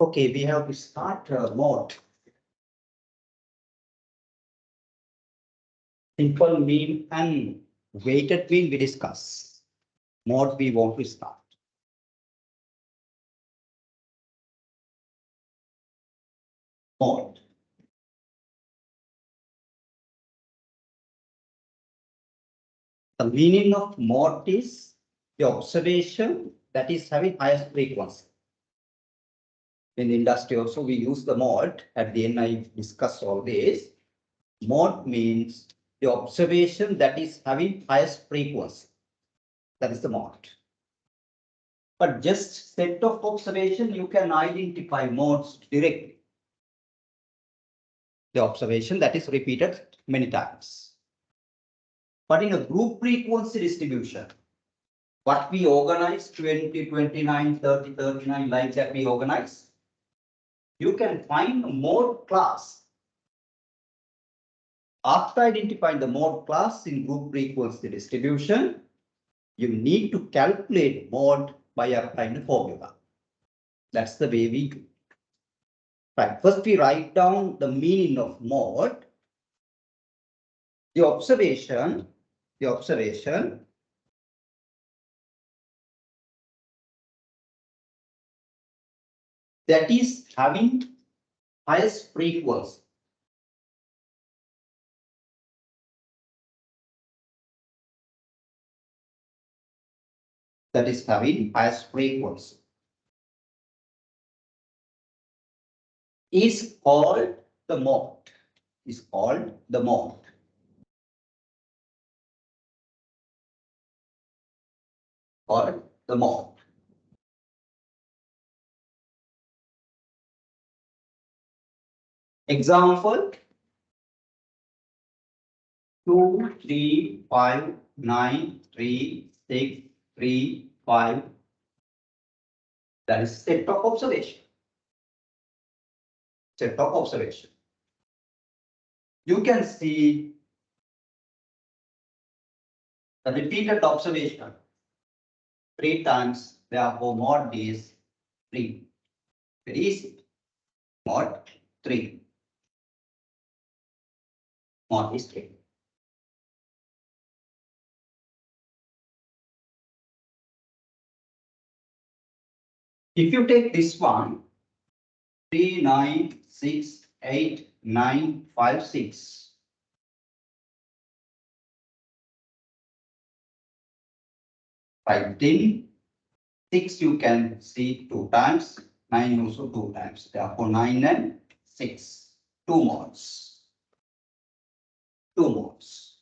Okay, we have to start mode. Simple mean and weighted mean we discuss. Mode we want to start. Mode. The meaning of mode is the observation that is having highest frequency. In the industry also we use the mode. At the end I discuss all this. Mode means the observation that is having highest frequency. That is the mode. But just set of observation you can identify modes directly. The observation that is repeated many times. But in a group frequency distribution, what we organize 20, 29, 30, 39 like that we organize, you can find a mode class. After identifying the mode class in group frequency distribution, you need to calculate mode by applying the formula. That's the way we do. Right. First we write down the meaning of mode. The observation that is having highest frequency. That is having highest frequency is called the mode. Is called the mode. Or the mode. Example 2, 3, 5, 9, 3, 6, 3, 5. That is set of observation. Set of observation. You can see the repeated observation 3 times, therefore mode is 3. Very easy. Mode 3. Mode is 3. If you take this one, 3, 9, 6, 8, 9, 5, 6. Right, then 6 you can see 2 times, 9 also 2 times. Therefore 9 and 6, 2 modes. 2 modes.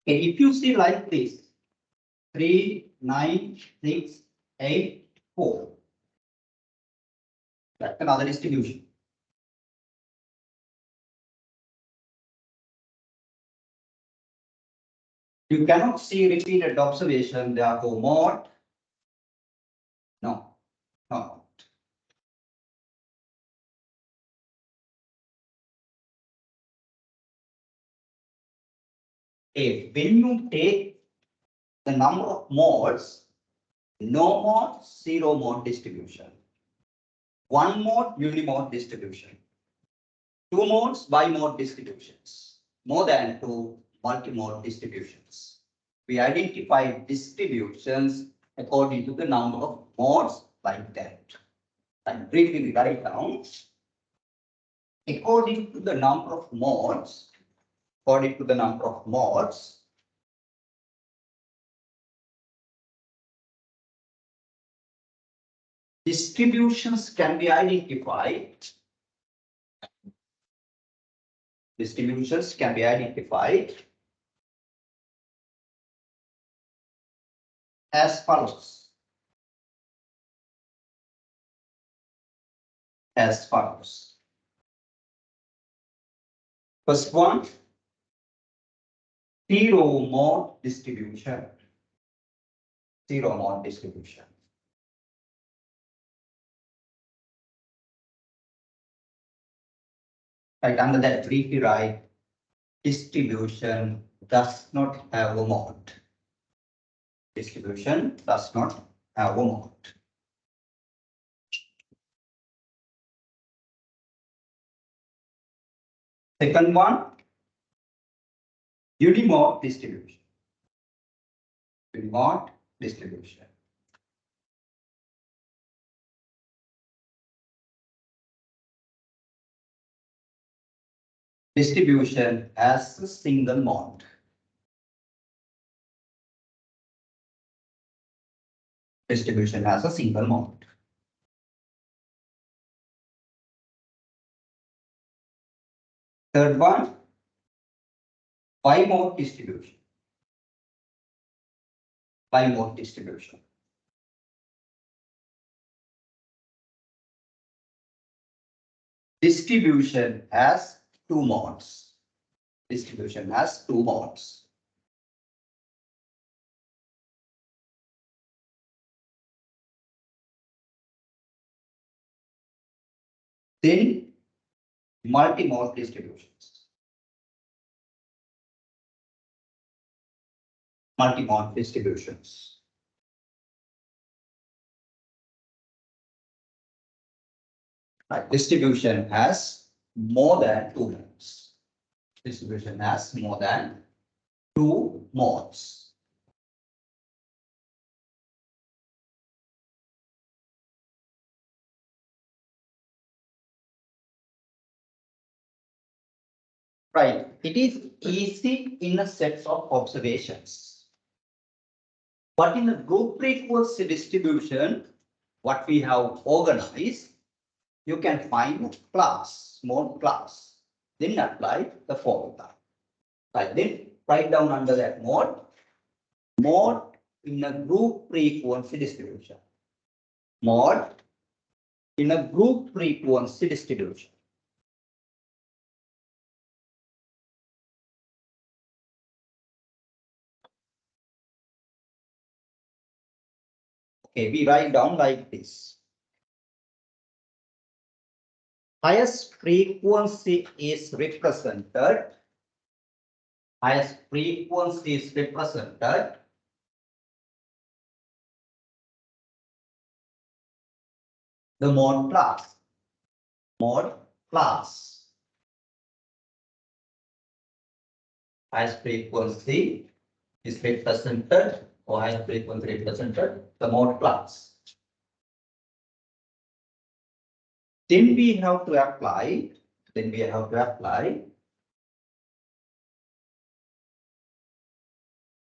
Okay, if you see like this, 3, 9, 6, 8, 4. That's another distribution. You cannot see repeated observation, therefore mode. No, no. Okay, when you take the number of modes, no mode, 0 mode distribution. 1 mode, unimode distribution. 2 modes, bimode distributions. More than 2 multimode distributions. We identify distributions according to the number of modes like that. And briefly write down. According to the number of modes, distributions can be identified. Distributions can be identified as follows. As follows. First one, 0 mode distribution. 0 mode distribution. Right, under that briefly write, distribution does not have a mode. Distribution does not have a mode. Second one, unimode distribution. Unimode distribution. Distribution as a single mode. Distribution as a single mode. Third one, bimode distribution. Bimode distribution. Distribution has 2 modes. Distribution has 2 modes. Then multimode distributions. Multimode distributions. Right. Distribution has more than 2 modes. Distribution has more than 2 modes. Right. It is easy in a set of observations. But in the group frequency distribution, what we have organized, you can find class, mode class, then apply the formula. Right. Then write down under that mode in a group frequency distribution. Mode in a group frequency distribution. Okay, we write down like this. Highest frequency is represented. Highest frequency is represented the mode class. Mode class. Highest frequency is represented, or highest frequency represented the mode class. Then we have to apply.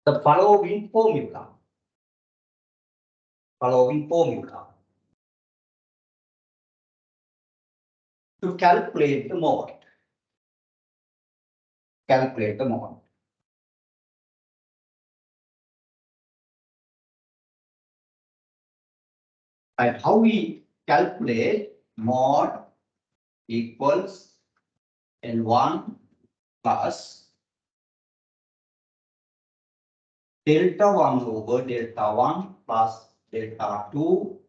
the following formula. To calculate the mode. And how we calculate mod equals L1 plus delta 1 over delta 1 plus delta 2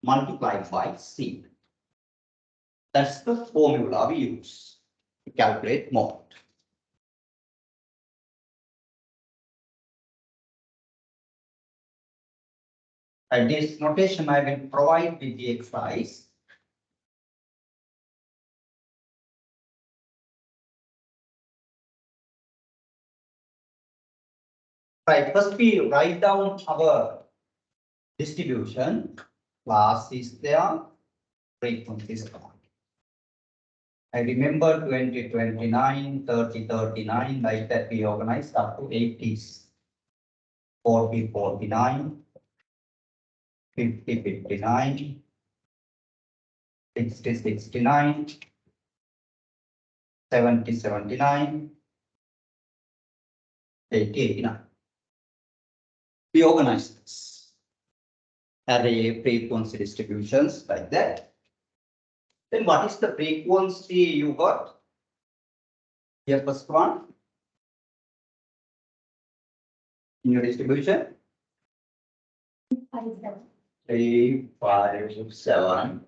multiplied by C. That's the formula we use to calculate mode. And this notation I will provide with the exercise. Right, first we write down our distribution. Class is there, frequency is there. I remember 2029, 3039, like that we organized up to 80s, 40, 49, 50, 59, 60, 69, 70, 79, 80, 89. We organize this array frequency distributions like that. Then what is the frequency you got? Here first one in your distribution. 3, 5, 7.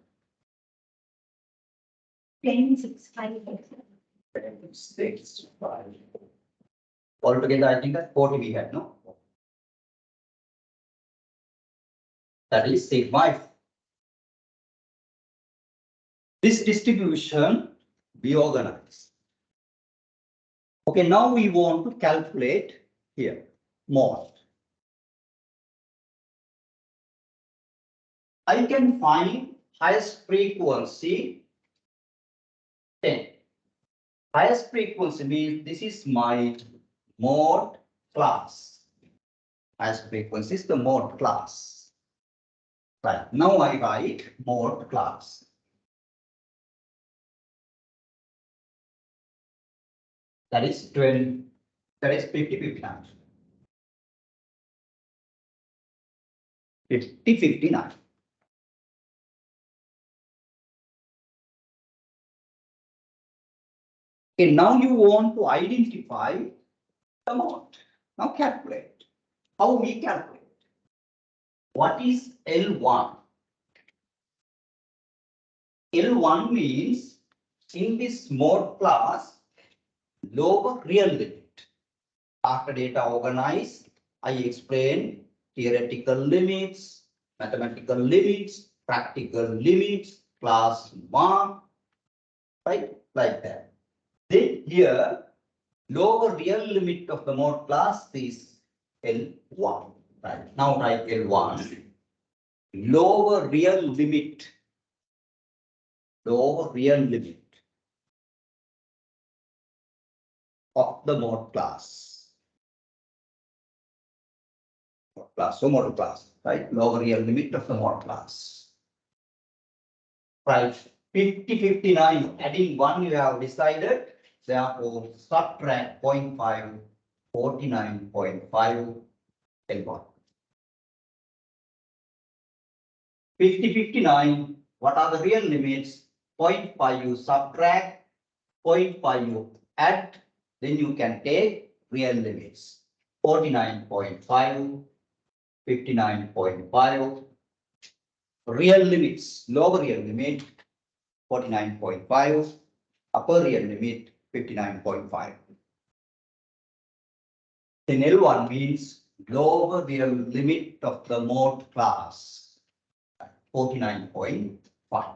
10, 6, 5. 6, 5. Altogether, I think that 40 we had, no? That is sigma f. This distribution we organize. Okay, now we want to calculate here mode. I can find highest frequency 10. Highest frequency means this is my mode class. Highest frequency is the mode class. Right, now I write mode class. That is 20, that is 50, 59. 50, 59. Okay, now you want to identify the mode. Now calculate. How we calculate? What is L1? L1 means in this mode class, lower real limit. After data organized, I explain theoretical limits, mathematical limits, practical limits, class mark, right? Like that. Then here, lower real limit of the mode class is L1. Right. Now write L1. Lower real limit. Lower real limit of the mode class. So mode class, right? Lower real limit of the mode class. Right. 50, 59, adding 1 you have decided. Therefore, subtract 0.5, 49.5 L1. 50, 59, what are the real limits? 0.5 you subtract, 0.5 you add, then you can take real limits. 49.5, 59.5. Real limits, lower real limit, 49.5, upper real limit, 59.5. Then L1 means lower real limit of the mode class, 49.5.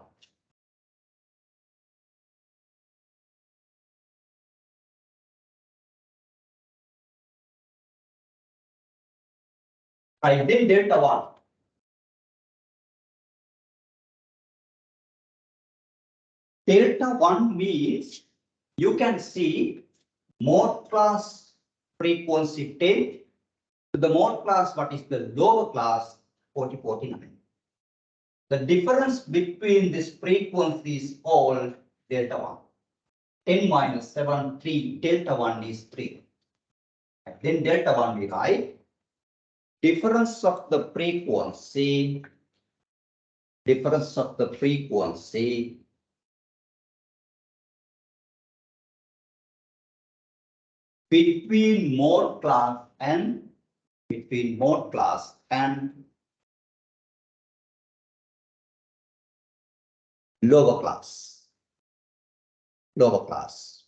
Right, then delta 1. Delta 1 means you can see mode class frequency 10. The mode class, what is the lower class? 4049. The difference between this frequency is called delta 1. 10 minus 7, 3. Delta 1 is 3. Then delta 1 we write difference of the frequency. Difference of the frequency between mode class and lower class. Lower class.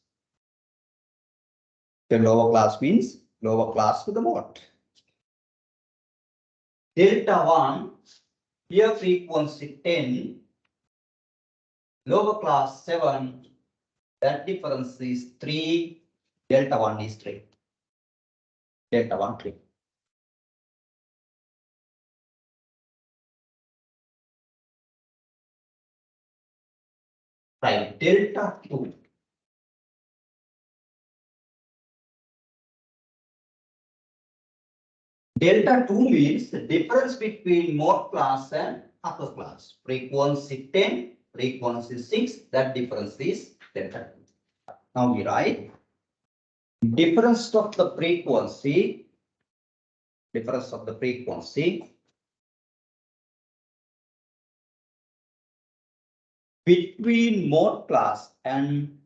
The lower class means lower class to the mode. Delta 1, here frequency 10, lower class 7, that difference is 3, delta 1 is 3. Delta 1, 3. Right, delta 2. Delta 2 means the difference between mode class and upper class. Frequency 10, frequency 6, that difference is delta 2. Now we write difference of the frequency between mode class and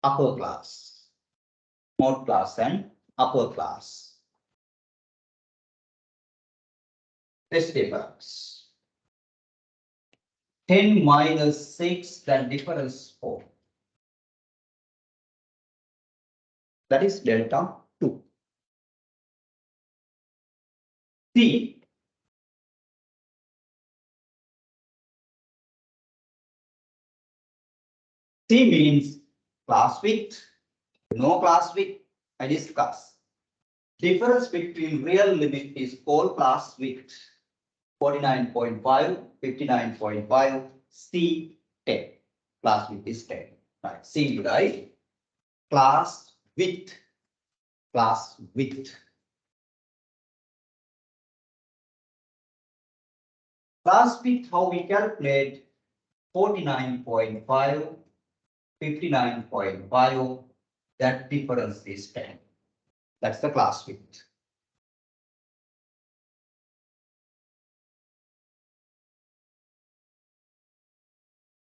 upper class. Mode class and upper class. This difference. 10 minus 6, that difference 4. That is delta 2. C. C means class width. No class width, I discuss. Difference between real limit is called class width. 49.5, 59.5, C 10. Class width is 10. Right. C, right? Class width. Class width. Class width, how we calculate 49.5, 59.5, that difference is 10. That's the class width.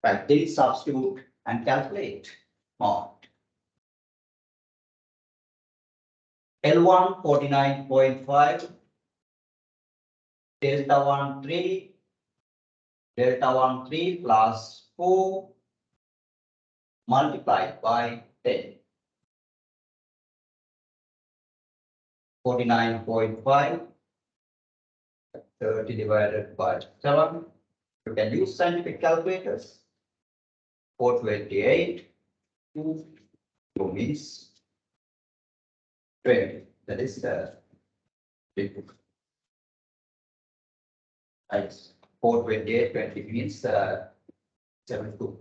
Right, then substitute and calculate mod. L1 49.5, delta 1 3, delta 1 3 plus 4 multiplied by 10. 49.5, 30 divided by 7. You can use scientific calculators. 428, 2 means 20. That is the big. Right. 428, 20 means 72.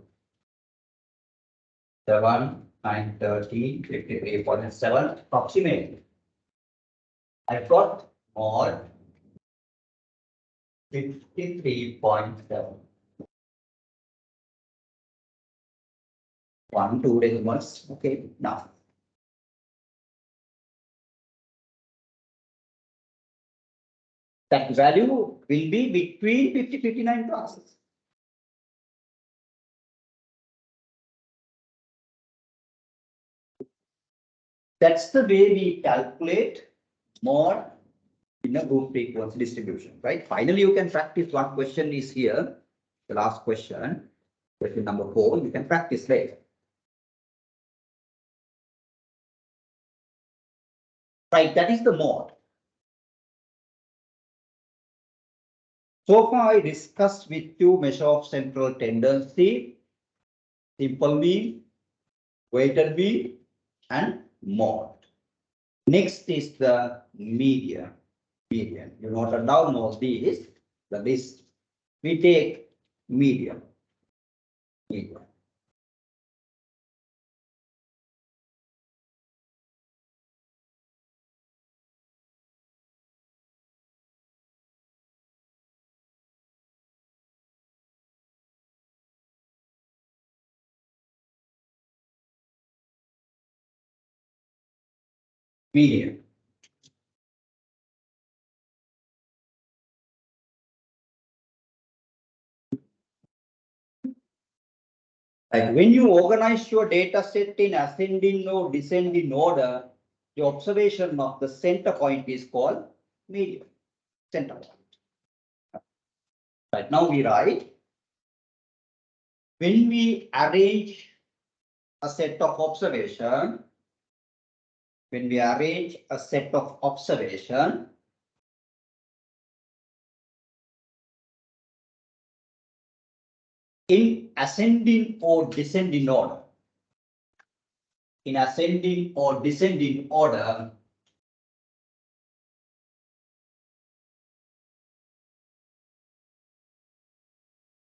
7, 9, 13, 53.7 approximately. I got mod 53.7. 1, 2 decimals. Okay, now. That value will be between 50-59 classes. That's the way we calculate mod in a group frequency distribution, right? Finally, you can practice. One question is here, the last question, question number 4. You can practice later. Right, that is the mod. So far, I discussed with you measure of central tendency, simple mean, weighted mean, and mod. Next is the median. You note down all these, the list. We take median. median. Like when you organize your data set in ascending or descending order, the observation of the center point is called median. Center point. Right now we write, when we arrange a set of observation, when we arrange a set of observation, in ascending or descending order, in ascending or descending order,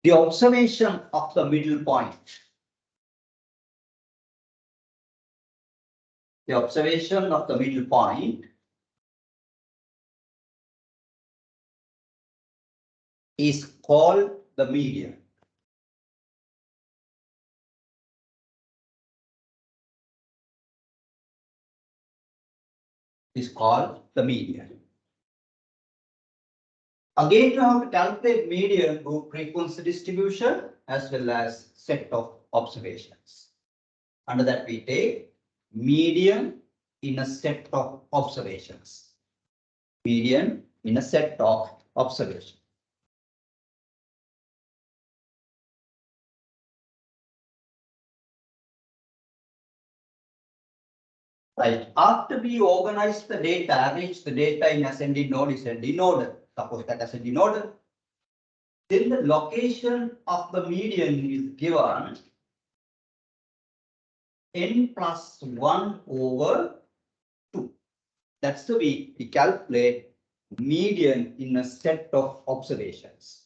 the observation of the middle point, the observation of the middle point is called the median. Is called the median. Again, you have to calculate median group frequency distribution as well as set of observations. Under that, we take median in a set of observations. Median in a set of observations. Right. After we organize the data, arrange the data in ascending node, descending order. Suppose that ascending order. Then the location of the median is given n plus 1 over 2. That's the way we calculate median in a set of observations.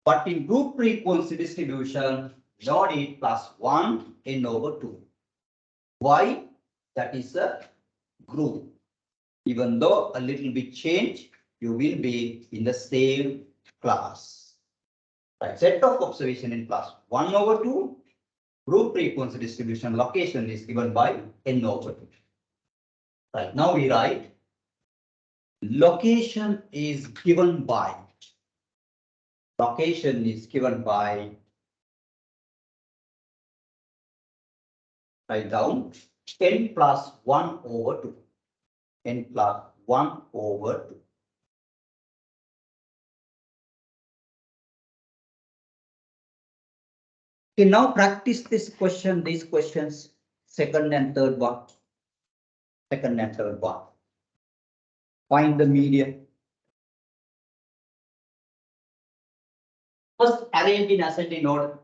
But in group frequency distribution, not it plus 1 n over 2. Why? That is a group. Even though a little bit change, you will be in the same class. Right. Set of observation in class 1 over 2. Group frequency distribution location is given by n over 2. Right. Now we write location is given by. Location is given by. Write down n plus 1 over 2. N plus 1 over 2. Okay, now practice this question, these questions, second and third one. Second and third one. Find the median. First, arrange in ascending order.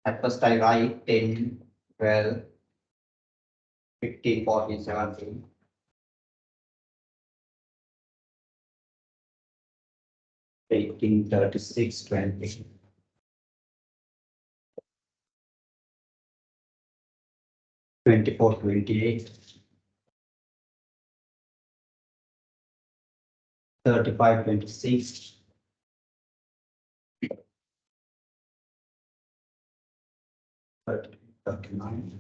At first, I write 10, 12, 15, 14, 17. 18, 36, 20. 24, 28. 35, 26. 30, 39.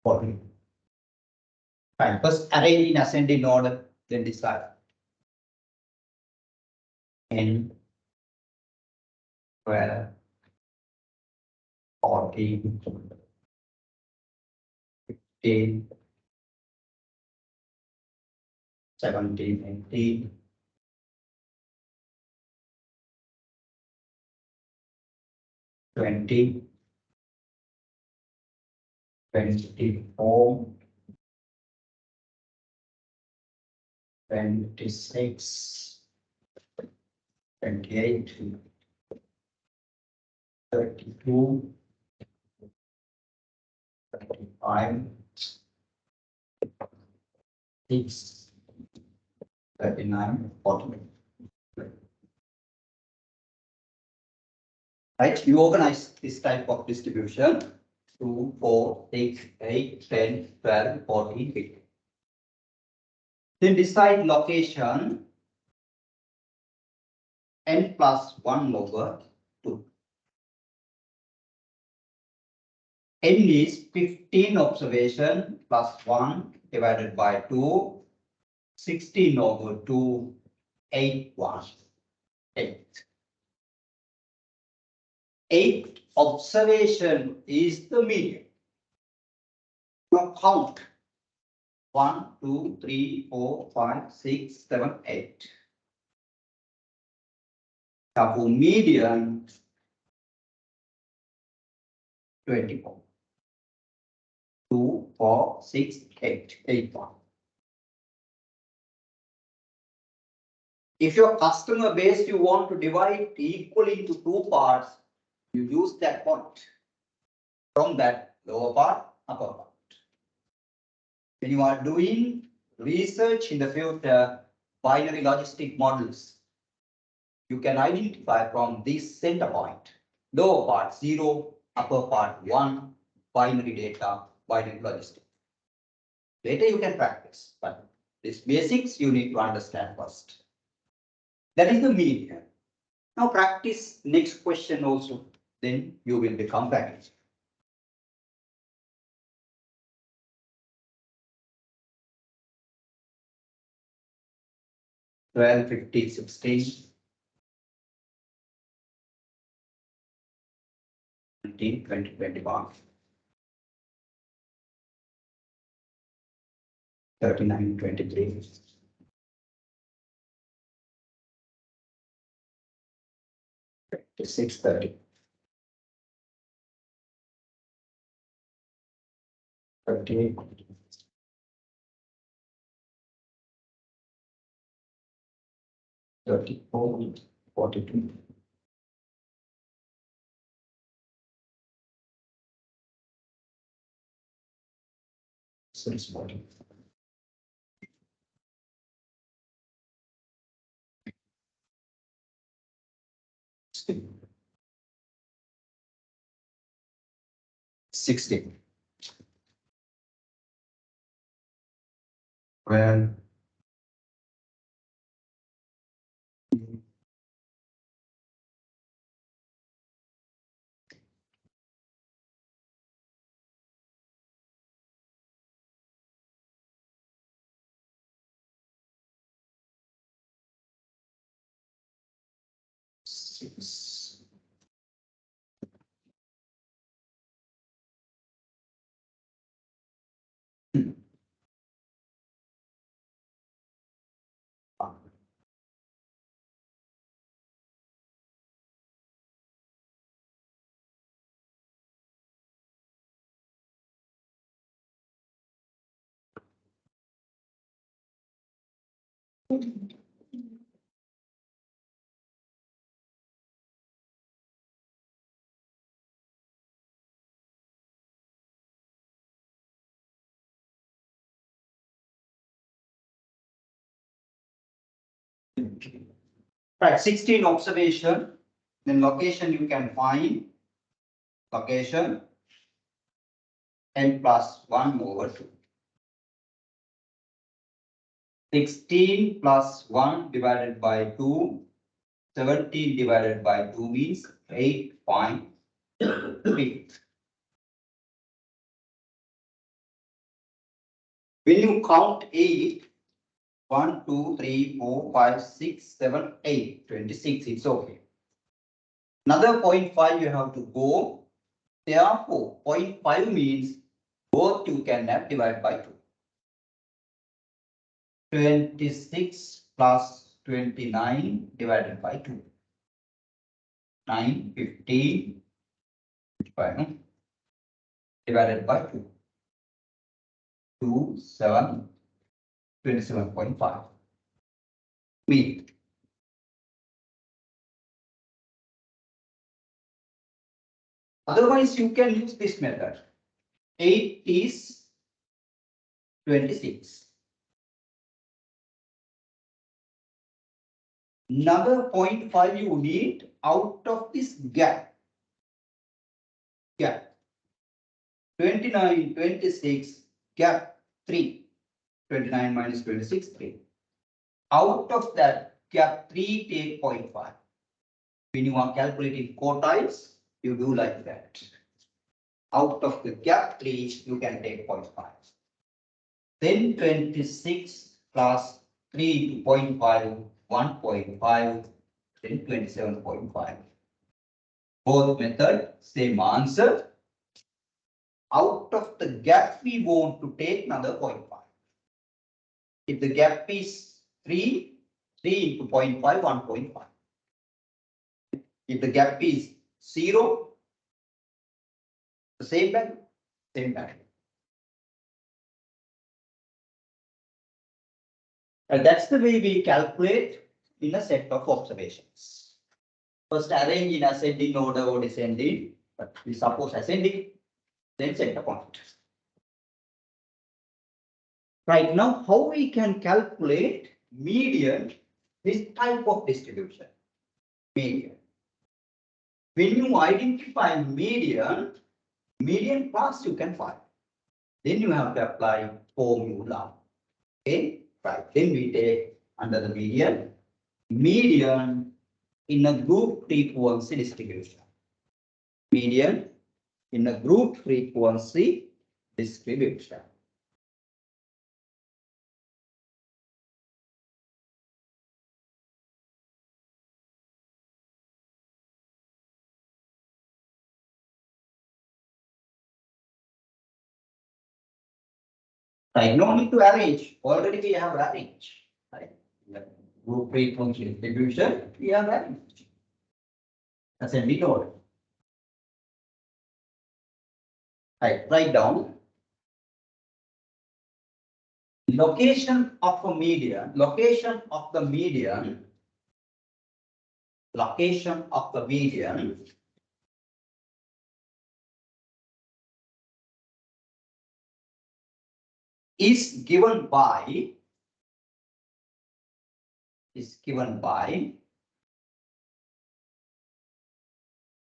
40. Fine. First, arrange in ascending order, then decide. N, 12, 14, 15, 17, 18, 20, 24, 26, 28, 32, 35, 6, 39, 40. Right, you organize this type of distribution 2, 4, 6, 8, 10, 12, 14, 15. Then decide location n plus 1 over 2. N is 15 observation plus 1 divided by 2, 16 over 2, 8, 1, 8. 8 observation is the median. Now count 1, 2, 3, 4, 5, 6, 7, 8. Now for median 24. 2, 4, 6, 8, 8, 1. If your customer base you want to divide equally into two parts, you use that point. From that lower part, upper part. When you are doing research in the field binary logistic models, you can identify from this center point, lower part 0, upper part 1, binary data, binary logistic. Later you can practice, but these basics you need to understand first. That is the median. Now practice next question also, then you will become package. 12, 15, 16, 19, 20, 21, 39, 23, 26, 30, 38, 34, 42, 40, 60, 12, 6. Right, 16 observation, then location you can find location n plus 1 over 2. 16 plus 1 divided by 2, 17 divided by 2 means 8.3. When you count 8, 1, 2, 3, 4, 5, 6, 7, 8, 26, it's okay. Another 0.5 you have to go. Therefore, 0.5 means both you can have divided by 2. 26 plus 29 divided by 2. 9, 15, 25, divided by 2. 2, 7, 27.5. Mean. Otherwise, you can use this method. 8 is 26. Another 0.5 you need out of this gap. 29, 26, gap 3. 29 minus 26, 3. Out of that gap 3, take 0.5. When you are calculating quartiles, you do like that. Out of the gap 3, you can take 0.5. Then 26 plus 3 into 0.5, 1.5, then 27.5. Both method, same answer. Out of the gap, we want to take another 0.5. If the gap is 3 into 0.5, 1.5. If the gap is 0, the same value, same value. And that's the way we calculate in a set of observations. First arrange in ascending order or descending, but we suppose ascending, then center point. Right now, how we can calculate median, this type of distribution, median. When you identify median plus you can find. Then you have to apply formula. Okay, right. Then we take under the median in a group frequency distribution. Median in a group frequency distribution. Right, no need to arrange. Already we have arranged. Right. Group frequency distribution, we have arranged. That's a bit order. Right, write down. Location of the median is given by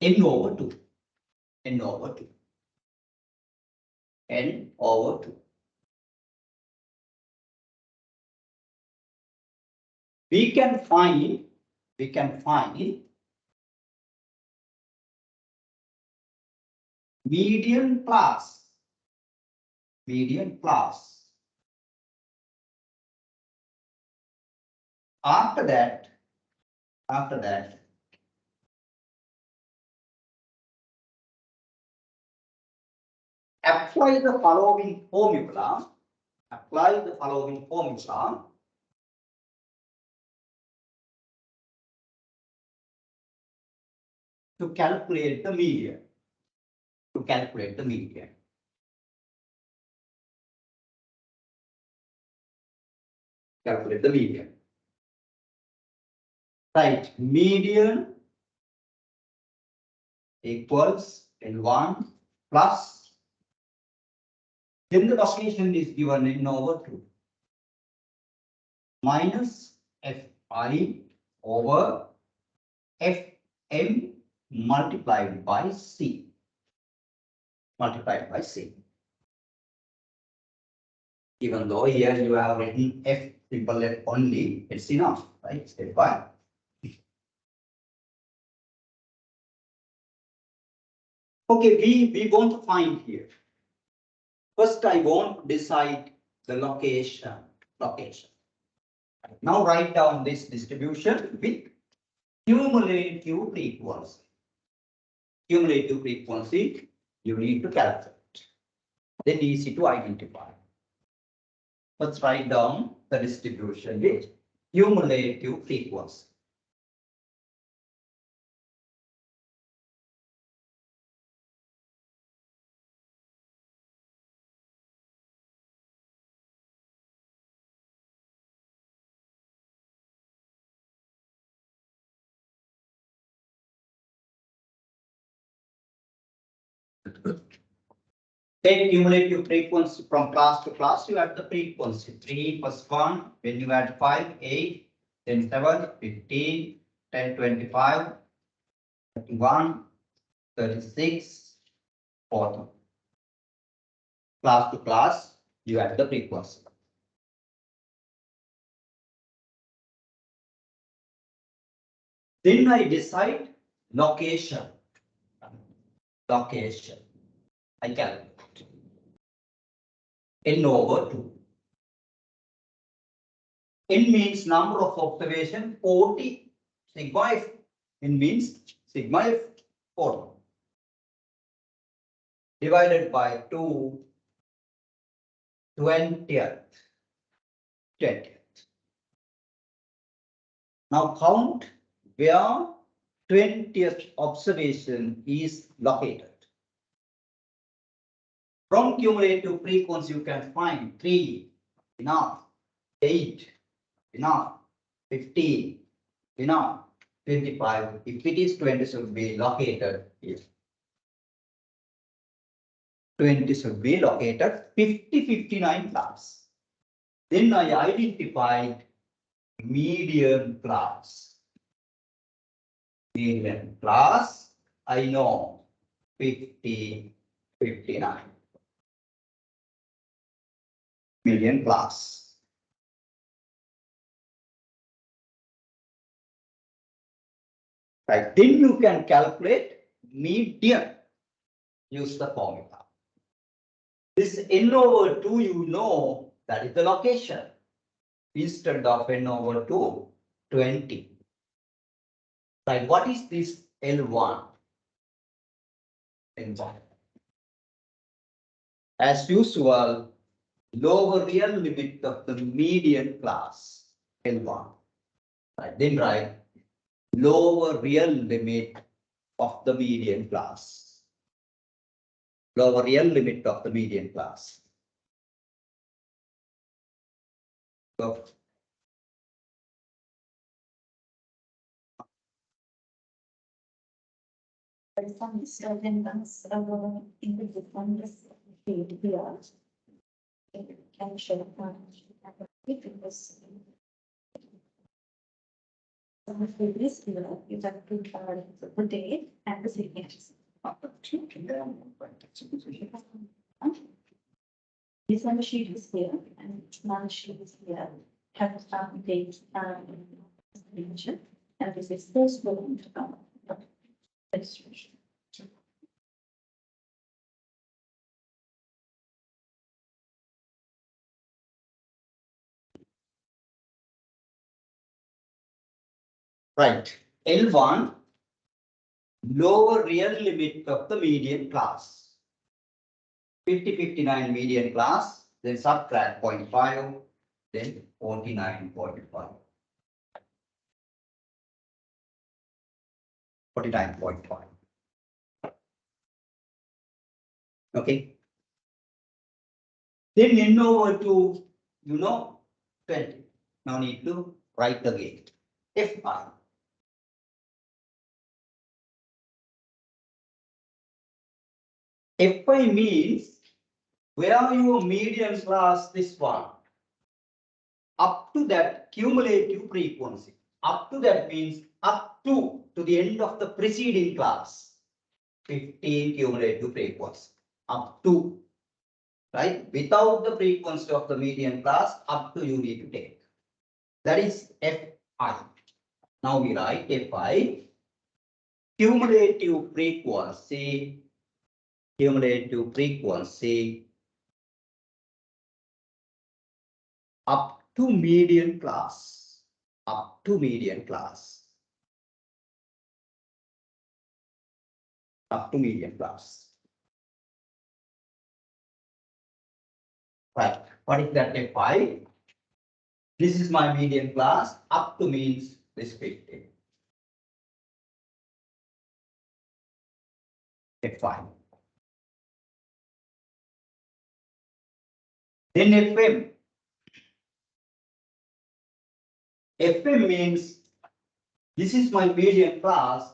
n over 2. n over 2. We can find median plus. After that, apply the following formula. To calculate the median. Calculate the median. Right, median equals N1 plus, then the location is given n over 2 minus Fi over Fm multiplied by C. Even though here you have written F simple F only, it's enough, right? Step 1. Okay, we want to find here. First, I want to decide the location. Now write down this distribution with cumulative frequency. You need to calculate. Then easy to identify. Let's write down the distribution with cumulative frequency. Take cumulative frequency from class to class, you add the frequency. 3 plus 1, when you add 5, 8, then 7, 15, 10, 25, 31, 36, 40. Class to class, you add the frequency. Then I decide location. Location. I calculate. N over 2. N means number of observation 40 sigma f. N means sigma f 40 divided by 2 20th. Now count where 20th observation is located. From cumulative frequency, you can find 3 enough, 8 enough, 15 enough, 25. If it is 20, should be located here. 20 should be located 50, 59 class. Then I identified median class. Median class, I know 50, 59. Median class. Right, then you can calculate median. Use the formula. This n over 2, you know that is the location. Instead of n over 2, 20. Right, what is this L1? L1. As usual, lower real limit of the median class, L1. Right, then write lower real limit of the median class. Lower real limit of the median class. So, some disturbance in the different field here. Can show because some of this here you have to the date and the sequence. This one sheet is here and one sheet is here. Have some dates mentioned, and this is first one to come. Registration. right, L1, lower real limit of the median class. 50, 59 median class, then subtract 0.5, then 49.5. 49.5. Okay. Then n over 2, you know, 20. Now need to write again. Fi. Fi means where are your median class, this one. Up to that cumulative frequency. Up to that means up to the end of the preceding class. 15 cumulative frequency. Up to. Right? Without the frequency of the median class, up to you need to take. That is Fi. Now we write Fi. Cumulative frequency up to median class. Up to median class. Up to median class. Right. What is that Fi? This is my median class. Up to means this 50. Fi. Then FM. FM means this is my median class.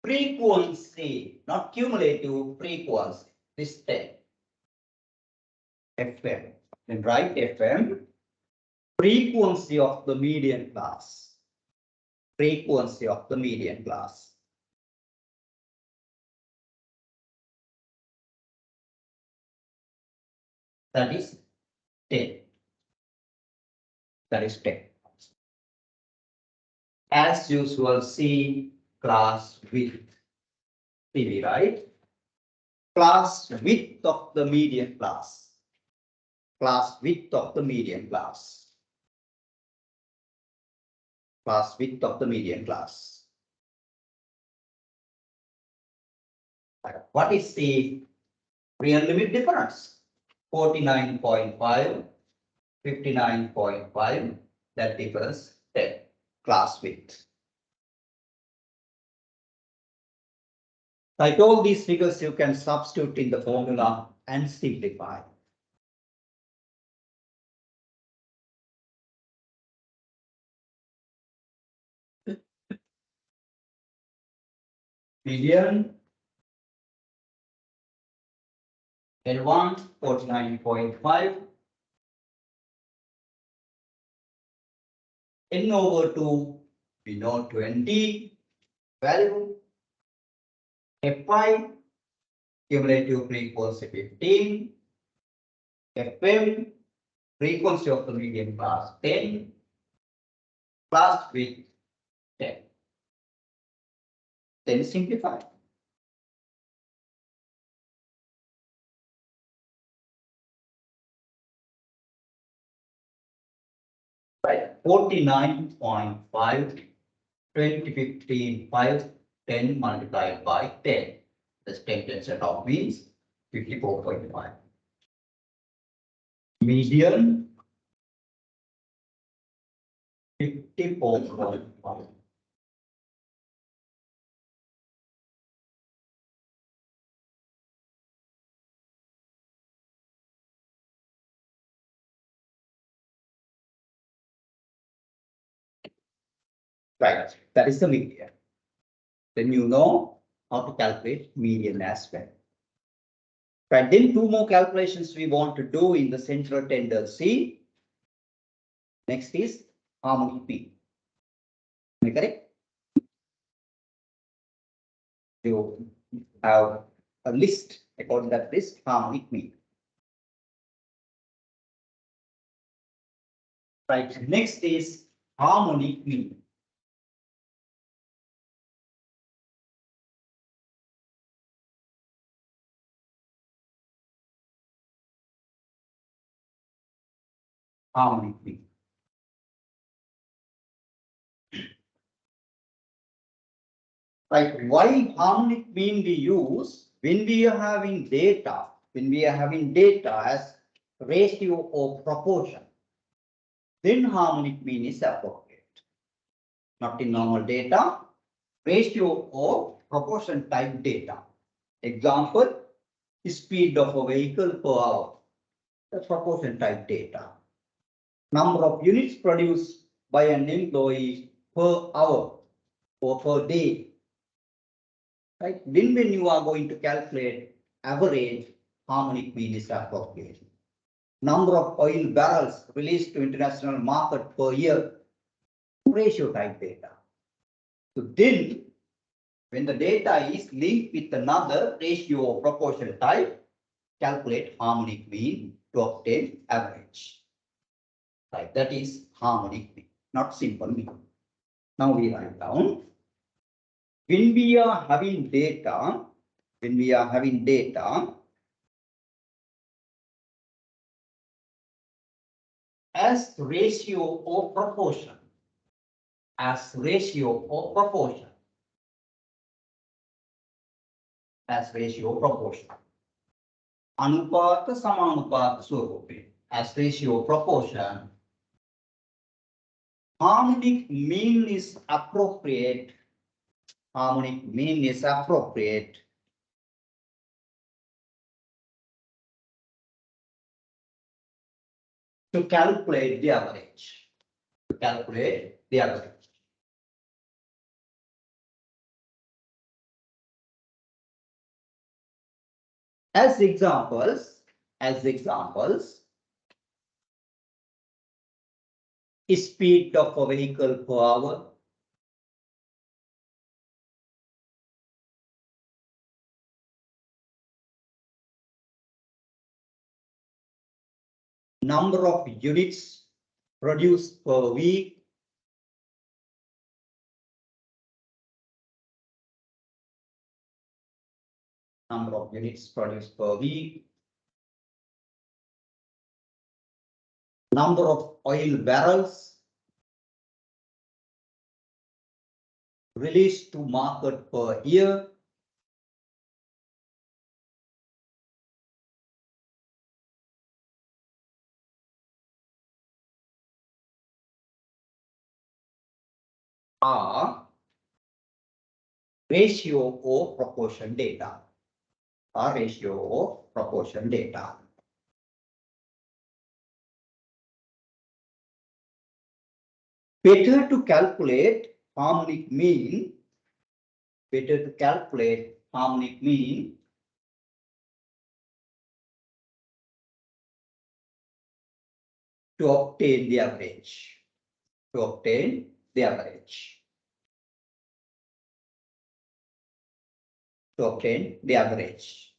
Frequency, not cumulative frequency. This 10. FM. Then write FM. Frequency of the median class. Frequency of the median class. That is 10. That is 10. As usual, see class width. CV, right? Class width of the median class. Class width of the median class. Class width of the median class. What is the real limit difference? 49.5, 59.5, that differs 10. Class width. Like all these figures, you can substitute in the formula and simplify. Median N1 49.5, N over 2, we know 20, value, F5, cumulative frequency 15, FM, frequency of the median class 10, class width 10. Then simplify. Right, 49.5, 20, 15, 5, 10 multiplied by 10. That's 10 set of means 54.5. Median 54.5. Right, that is the median. Then you know how to calculate median as well. Right, then two more calculations we want to do in the central tendency. Next is harmonic mean. Am I correct? You have a list, according to that list, harmonic mean. Right, next is harmonic mean. Harmonic mean. Right, why harmonic mean we use when we are having data, as ratio or proportion, then harmonic mean is appropriate. Not in normal data, ratio or proportion type data. Example, speed of a vehicle per hour. That's proportion type data. Number of units produced by an employee per hour or per day. Right? Then when you are going to calculate average, harmonic mean is appropriate. Number of oil barrels released to international market per year, ratio type data. So then when the data is linked with another ratio or proportion type, calculate harmonic mean to obtain average. Right, that is harmonic mean, not simple mean. Now we write down. When we are having data, as ratio or proportion, as ratio or proportion, अनुपात समानुपात स्वरूपे, as ratio or proportion, harmonic mean is appropriate. Harmonic mean is appropriate to calculate the average. As examples, speed of a vehicle per hour, number of units produced per week, number of units produced per week, number of oil barrels released to market per year, are ratio or proportion data. Are ratio or proportion data. Better to calculate harmonic mean. Better to calculate harmonic mean to obtain the average. To obtain the average. To obtain the average.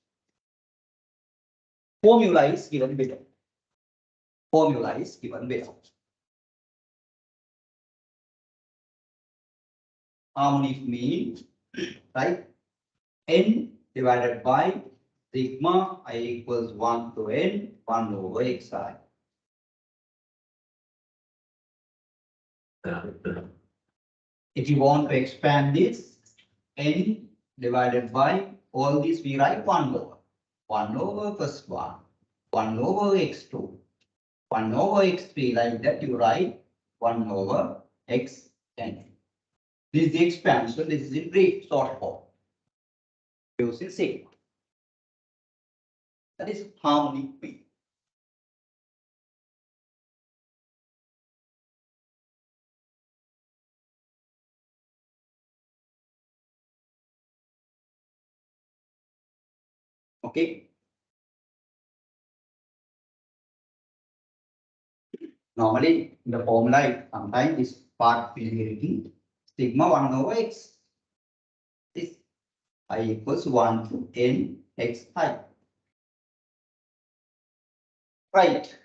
Formula is given below. Formula is given below. Harmonic mean, right? N divided by sigma I equals 1 to n 1 over xi. If you want to expand this, n divided by all these we write 1 over. 1 over first one, 1 over x2, 1 over x3, like that you write 1 over xn. This is the expansion, this is in brief short form. Using sigma. That is harmonic mean. Okay. Normally, the formula sometimes is part filling sigma 1 over x. This I equals 1 to n x I. Right.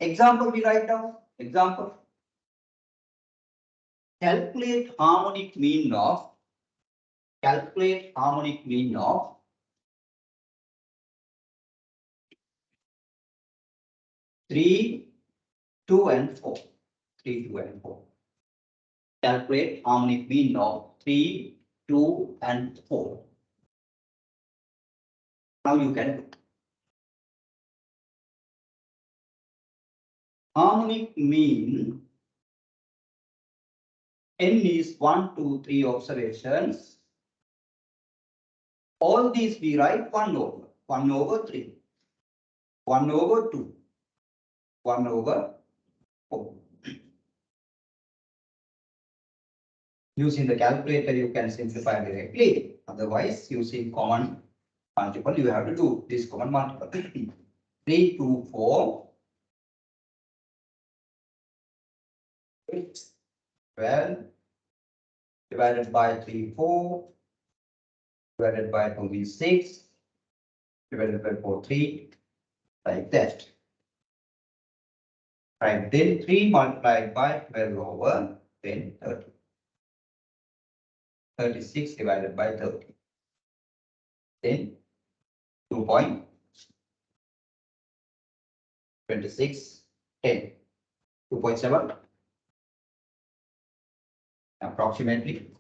Example we write down. Example. Calculate harmonic mean of 3, 2 and 4. 3, 2 and 4. Calculate harmonic mean of 3, 2 and 4. Now you can do. Harmonic mean n is 1, 2, 3 observations. All these we write 1 over 3, 1 over 2, 1 over 4. Using the calculator, you can simplify directly. Otherwise, using common multiple, you have to do this common multiple. 3, 2, 4. 12 divided by 3, 4. Divided by 2 is 6. Divided by 4, 3. Like that. Right. Then 3 multiplied by 12 over 10, 30. 36 divided by 30. Then 2.26, 10. 2.7 approximately.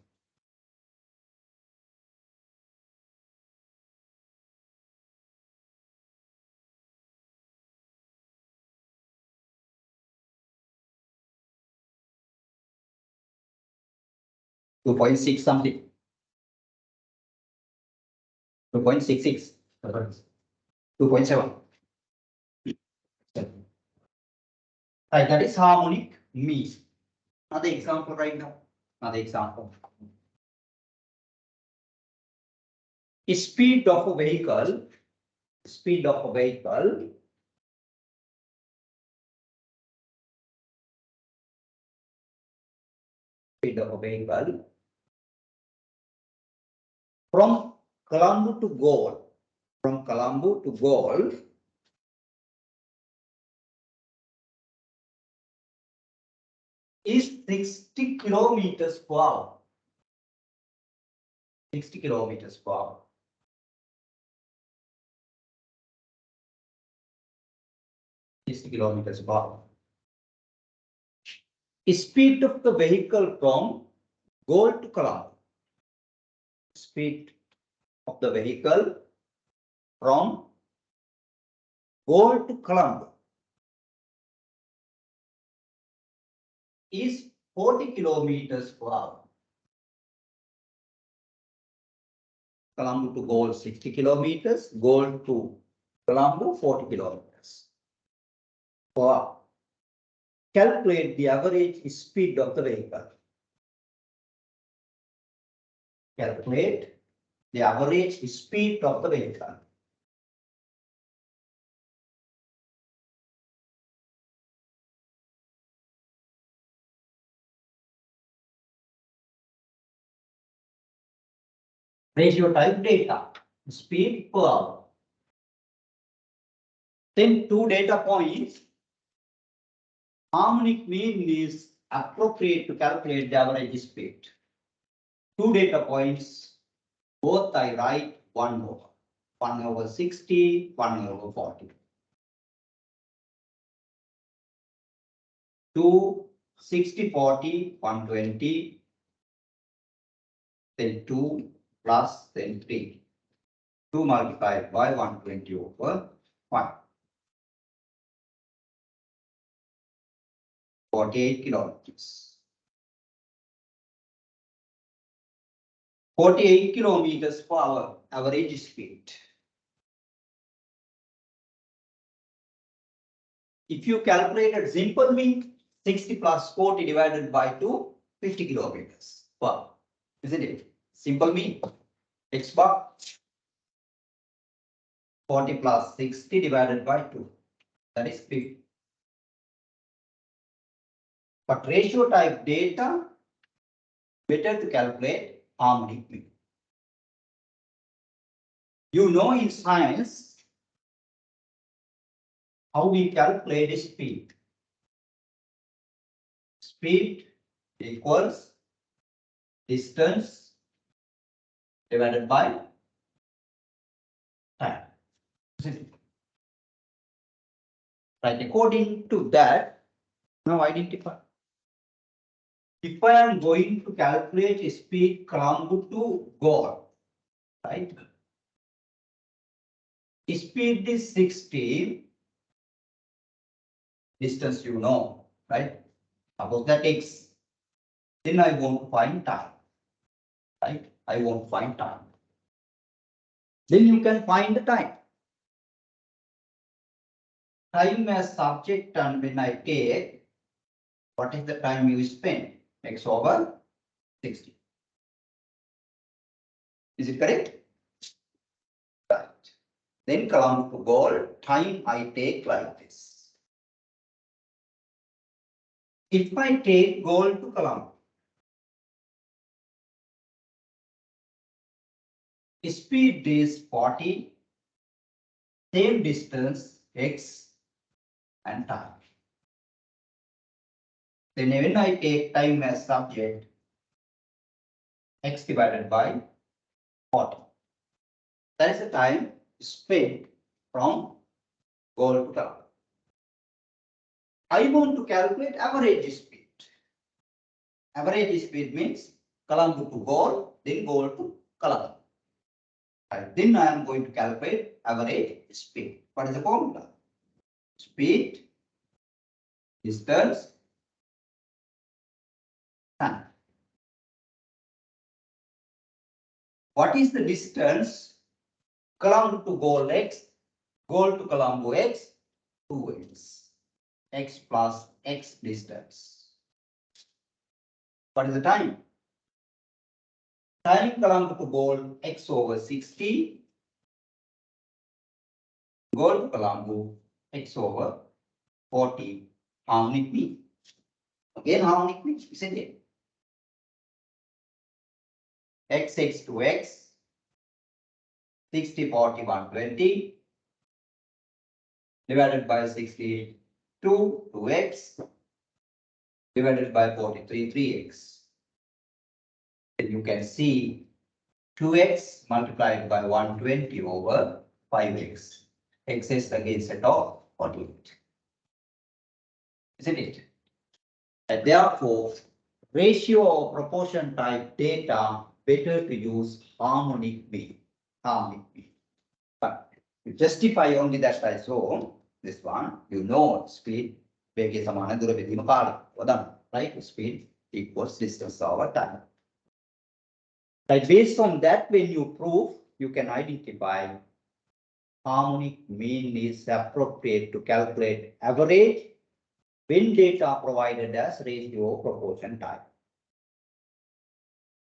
Two point six something. 2.66. 2.7. Right, that is harmonic mean. Another example right now. Another example. Speed of a vehicle. Speed of a vehicle. Speed of a vehicle. From Colombo to Galle. From Colombo to Galle. Is 60 kilometers per hour. 60 kilometers per hour. 60 kilometers per hour. Speed of the vehicle from Goal to Colombo. Speed of the vehicle from Goal to Colombo is 40 kilometers per hour. Colombo to Goal 60 kilometers, Goal to Colombo 40 kilometers per hour. Calculate the average speed of the vehicle. Calculate the average speed of the vehicle. Ratio type data, speed per hour. Then two data points. Harmonic mean is appropriate to calculate the average speed. Two data points, both I write 1/1 60, 1/40. 2, 60, 40, 120, then 2 plus then 3. 2 multiplied by 120/1. 48 kilometers. 48 kilometers per hour average speed. If you calculated simple mean, 60 plus 40 divided by 2, 50 kilometers per hour, isn't it? Simple mean, x bar. 40 plus 60 divided by 2, that is 50. But ratio type data, better to calculate harmonic mean. You know in science how we calculate speed. Speed equals distance divided by time. Right, according to that, now identify. If I am going to calculate speed Colombo to Goal, right? Speed is 60, distance you know, right? Suppose that x, then I want to find time, right? I want to find time. Then you can find the time. Time as subject, and when I take, what is the time you spend? X over 60. Is it correct? Right. Then Colombo to Goal, time I take like this. If I take Goal to Colombo, speed is 40, same distance x and time. Then when I take time as subject, x divided by 40. That is the time spent from Goal to Colombo. I want to calculate average speed. Average speed means Colombo to Goal, then Goal to Colombo. Right. Then I am going to calculate average speed. What is the formula? Speed, distance, time. What is the distance? Colombo to Goal x, Goal to Colombo x, 2x. X plus x distance. What is the time? Time Colombo to Goal x over 60. Goal to Colombo x over 40. Harmonic mean. Again harmonic mean, isn't it? X to x, 60, 40, 120 divided by 60, 2x divided by 43, 3x. Then you can see 2x multiplied by 120 over 5x. X is again set of 48. isn't it? And therefore, ratio or proportion type data better to use harmonic mean. Harmonic mean. But to justify only that I saw this one, you know speed, right? Speed equals distance over time. Like based on that, when you prove, you can identify harmonic mean is appropriate to calculate average when data provided as ratio proportion type.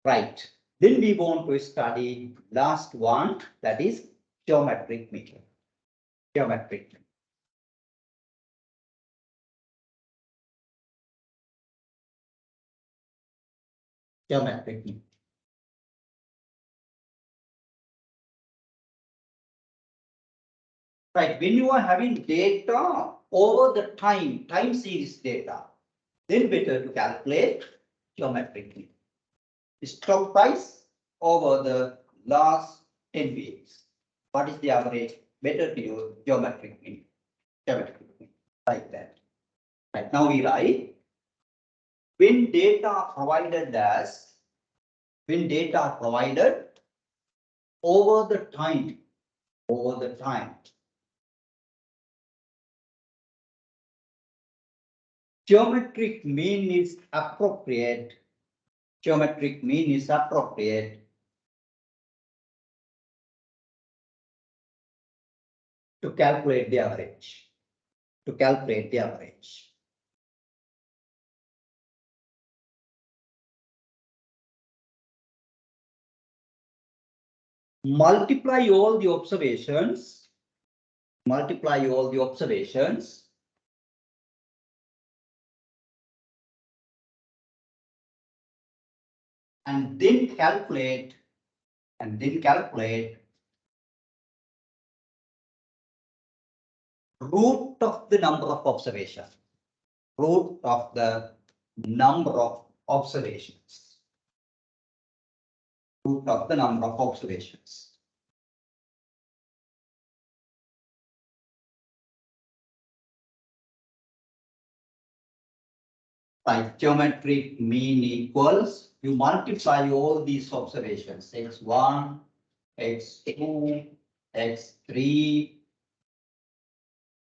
Right. Then we want to study last one, that is geometric mean. Geometric mean. Geometric mean. Right. When you are having data over the time series data, then better to calculate geometric mean. Stock price over the last 10 weeks. What is the average? Better to use geometric mean. Geometric mean. Like that. Right. Now we write when data provided over the time, geometric mean is appropriate to calculate the average. Multiply all the observations, and then calculate root of the number of observations. Like geometric mean equals, you multiply all these observations, x1, x2, x3.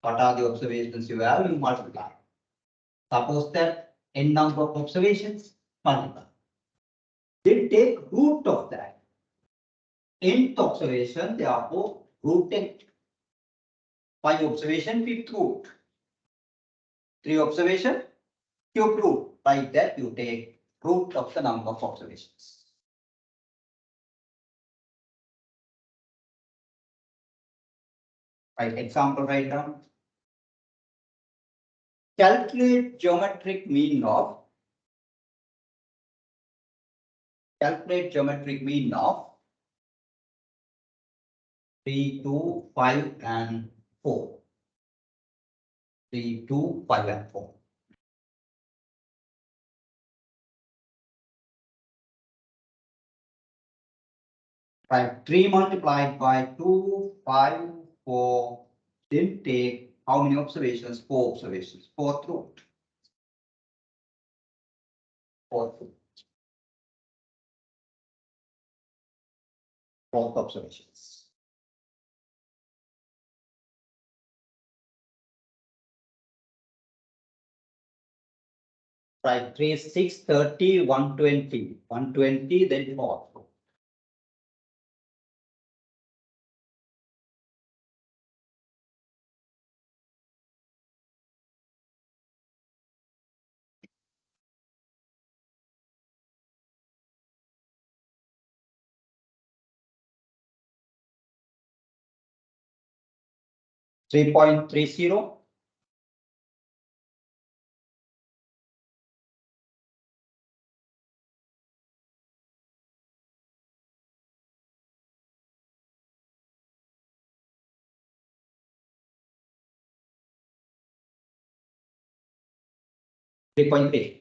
What are the observations you have? You multiply. Suppose that n number of observations, multiply. Then take root of that. Nth observation, therefore, root n. 5 observation, fifth root. 3 observation, cube root. Like that, you take root of the number of observations. Right, example write down. Calculate geometric mean of 3, 2, 5, and 4. 3, 2, 5, and 4. Right, 3 multiplied by 2, 5, 4. Then take how many observations? 4 observations. Fourth root. Fourth observations. Right, 3, 6, 30, 120. 120, then 4. $3.30. 3.3.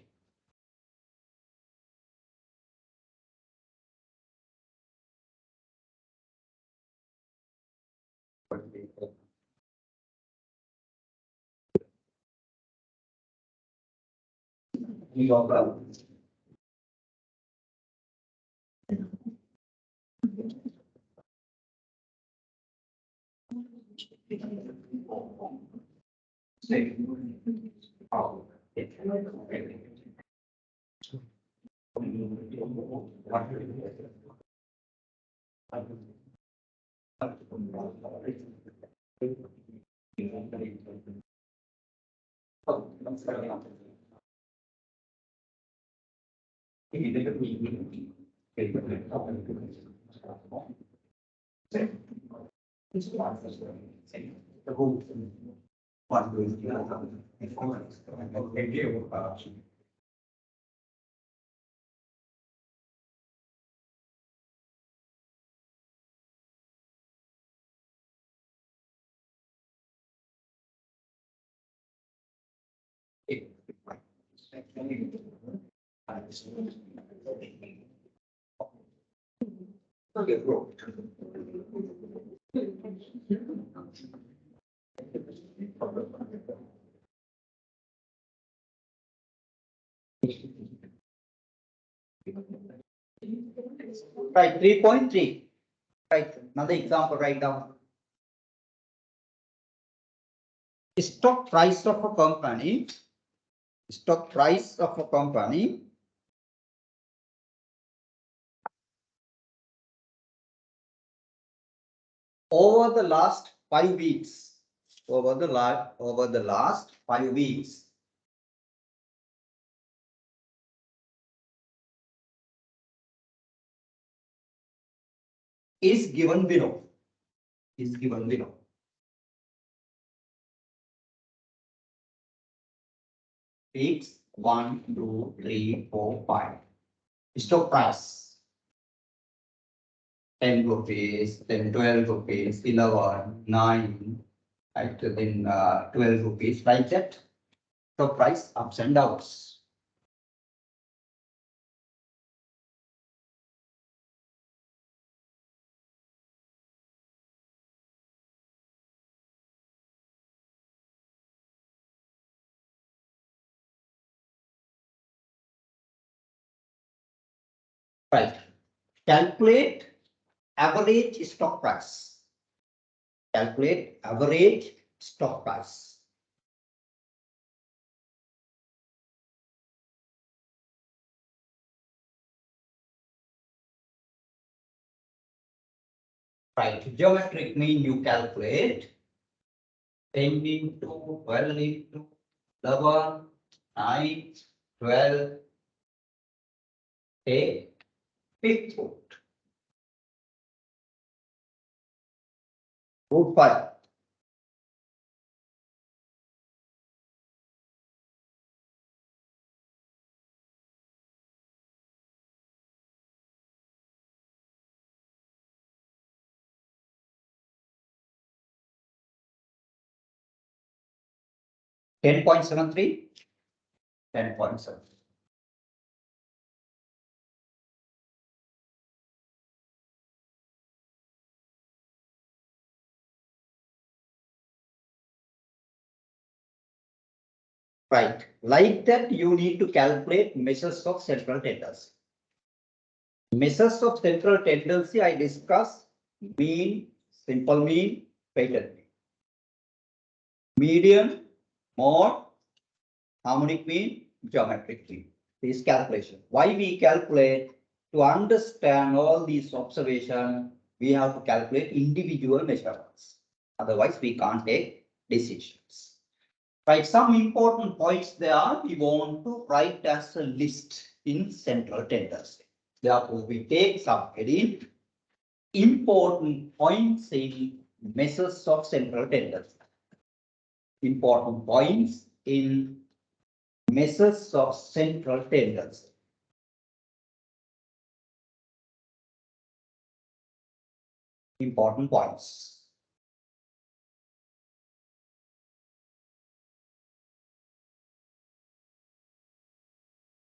Any problem? Okay, bro. Right, 3.3. Right, another example right now. Stock price of a company. Stock price of a company over the last 5 weeks. Over the last 5 weeks. Is given below. Is given below. Weeks 1, 2, 3, 4, 5. Stock price 10 rupees, then 12 rupees, 11, 9, right, then 12 rupees, like that. Stock price ups and downs. Right. Calculate average stock price. Calculate average stock price. Right. Geometric mean you calculate 10 into 12 into 11, 9, 12, 8, 5th root. Root 5. 10.73. 10.7. Right. Like that, you need to calculate measures of central tendency. Measures of central tendency I discussed: mean, simple mean, weighted mean. Median, mode, harmonic mean, geometric mean. This calculation. Why we calculate? To understand all these observations, we have to calculate individual measurements. Otherwise, we can't take decisions. Right, some important points there we want to write as a list in central tendency. Therefore, we take some very important points in measures of central tendency. Important points in measures of central tendency. Important points.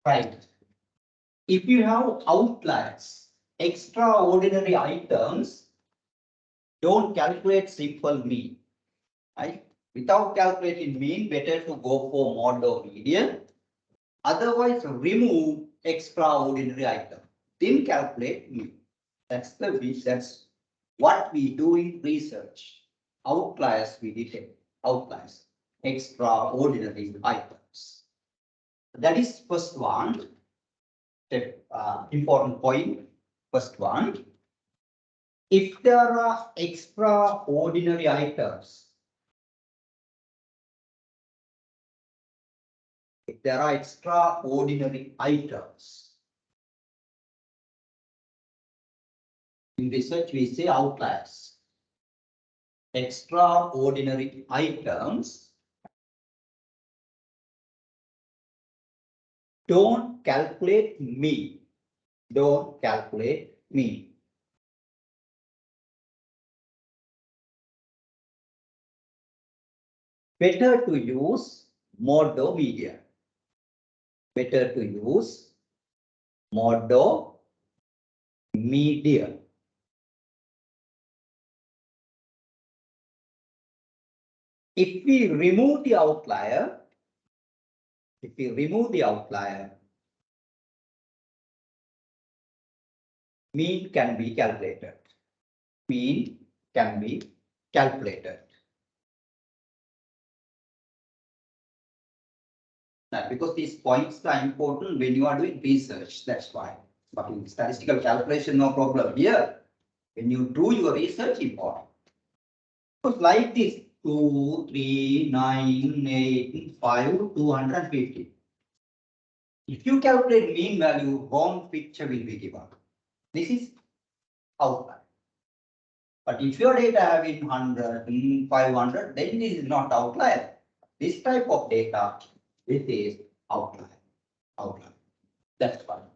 Right. If you have outliers, extraordinary items, don't calculate simple mean. Right? Without calculating mean, better to go for mode or median. Otherwise, remove extraordinary item. Then calculate mu. That's what we do in research. Outliers we detect. Outliers. Extraordinary items. That is first one. Important point. First one. If there are extraordinary items, in research we say outliers. Extraordinary items, don't calculate mean. Don't calculate mean. Better to use mode or median. Better to use mode or median. If we remove the outlier, mean can be calculated. Mean can be calculated. Now, because these points are important when you are doing research, that's why. But in statistical calculation, no problem here. When you do your research, important. So like this, 2, 3, 9, 8, 5, 250. If you calculate mean value, wrong picture will be given. This is outlier. But if your data having 100, 500, then this is not outlier. This type of data, this is outlier. Outlier. That's fine.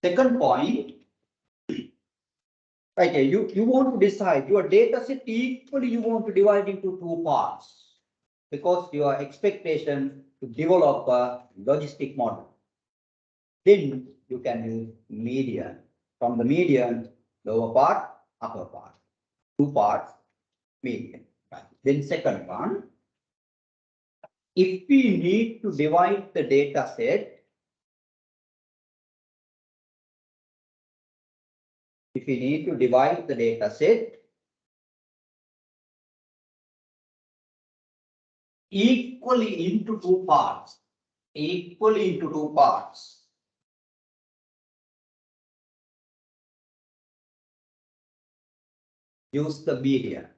Second point. Okay, you want to decide your data set equally, you want to divide into two parts because your expectation to develop a logistic model. Then you can use median. From the median, lower part, upper part. Two parts, median. Right. Then second one, if we need to divide the data set, equally into two parts, use the median.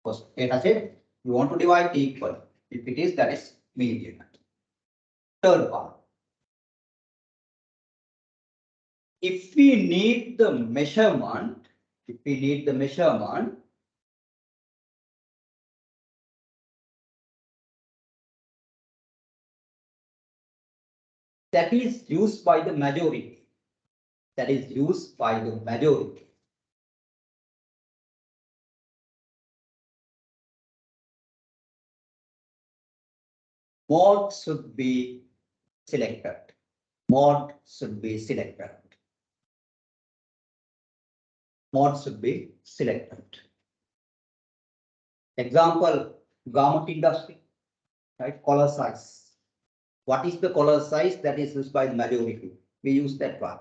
Because data set, you want to divide equal. If it is, that is median. Third part. If we need the measurement, that is used by the majority. Mode should be selected. Example, garment industry, right? Collar size. What is the collar size that is used by the majority? We use that one.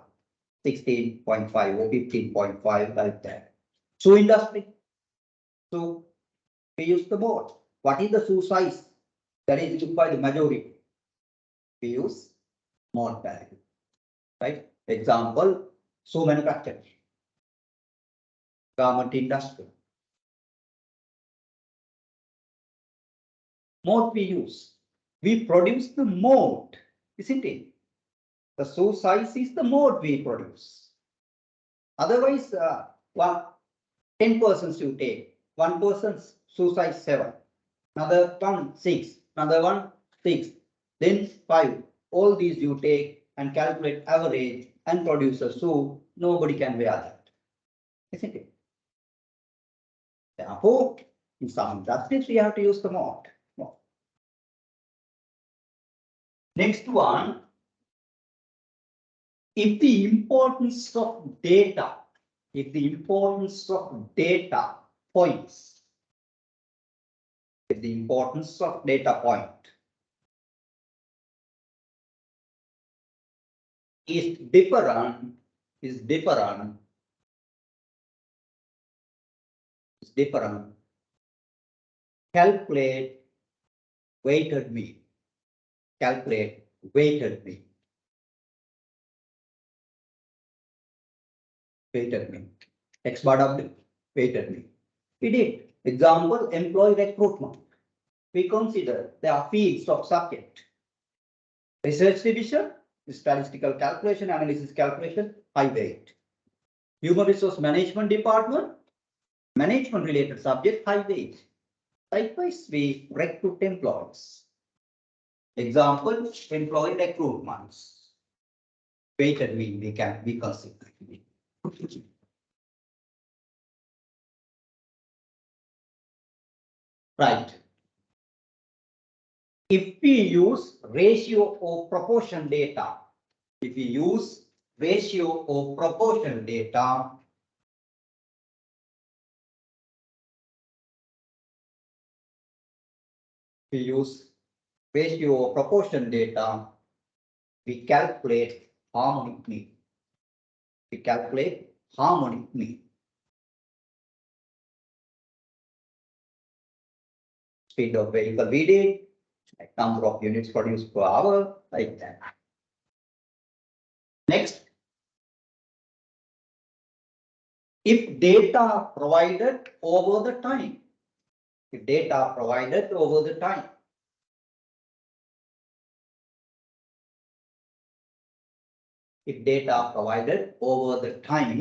16.5 or 15.5 like that. Shoe industry. So we use the mode. What is the shoe size that is used by the majority? We use mode value. Right? Example, shoe manufacturer. Garment industry. Mode we use. We produce the mode, isn't it? The shoe size is the mode we produce. Otherwise, 10 persons you take. One person's shoe size 7. Another one 6. Another one 6. Then 5. All these you take and calculate average and produce a shoe. Nobody can wear that. Isn't it? Therefore, in some industries, we have to use the mode. Next one, if the importance of data, if the importance of data points, if the importance of data point is different, is different, is different, calculate weighted mean, calculate weighted mean, weighted mean, X bar W, weighted mean. We did. Example, employee recruitment. We consider there are fields of subject. Research division, statistical calculation, analysis calculation, high weight. Human resource management department, management related subject, high weight. Likewise, we recruit employees. Example, employee recruitments. Weighted mean we consider. Right. If we use ratio or proportion data, if we use ratio or proportion data, we use ratio or proportion data, we calculate harmonic mean. We calculate harmonic mean. Speed of vehicle we did, like number of units produced per hour, like that. Next, if data provided over the time, if data provided over the time, if data provided over the time,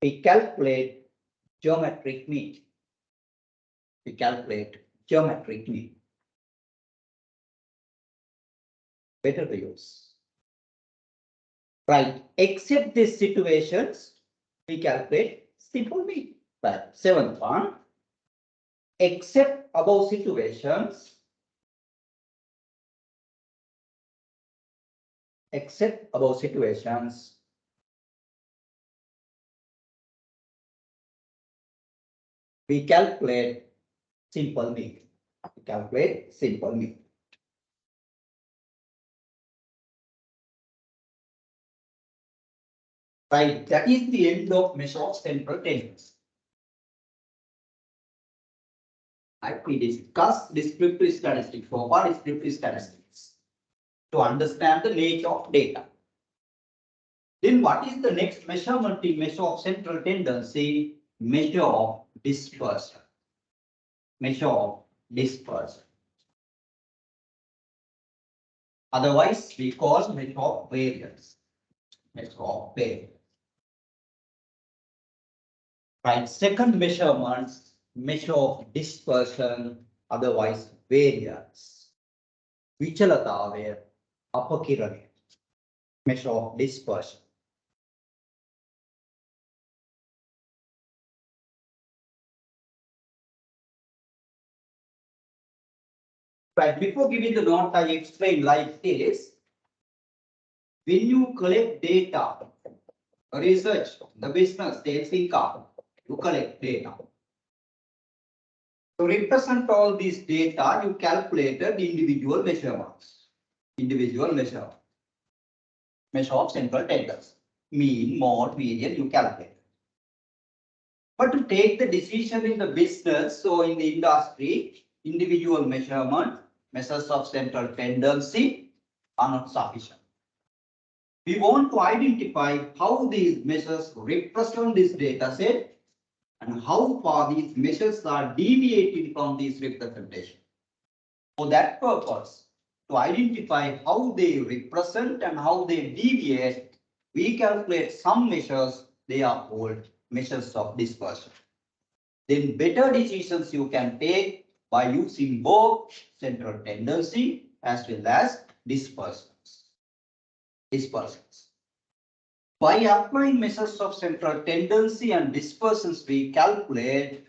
we calculate geometric mean. We calculate geometric mean. Better to use. Right, except these situations, we calculate simple mean. But seventh one, except above situations, except above situations, we calculate simple mean. We calculate simple mean. Right, that is the end of measure of central tendency. We discuss descriptive statistics, so far descriptive statistics, to understand the nature of data. Then what is the next measurement in measure of central tendency? Measure of dispersion. Measure of dispersion. Otherwise, we call measure of variance. Measure of variance. Right, second measurement, measure of dispersion, otherwise variance. Vichalatavaya apakirane. Measure of dispersion. Right, before giving the note, I explain like this. When you collect data, research, the business, sales income, you collect data. To represent all these data, you calculated individual measurements. Individual measure. Measure of central tendency. Mean, mode, median, you calculate. But to take the decision in the business, so in the industry, individual measurement, measures of central tendency are not sufficient. We want to identify how these measures represent this data set and how far these measures are deviating from this representation. For that purpose, to identify how they represent and how they deviate, we calculate some measures, they are called measures of dispersion. Then better decisions you can take by using both central tendency as well as dispersions. Dispersions. By applying measures of central tendency and dispersions, we calculate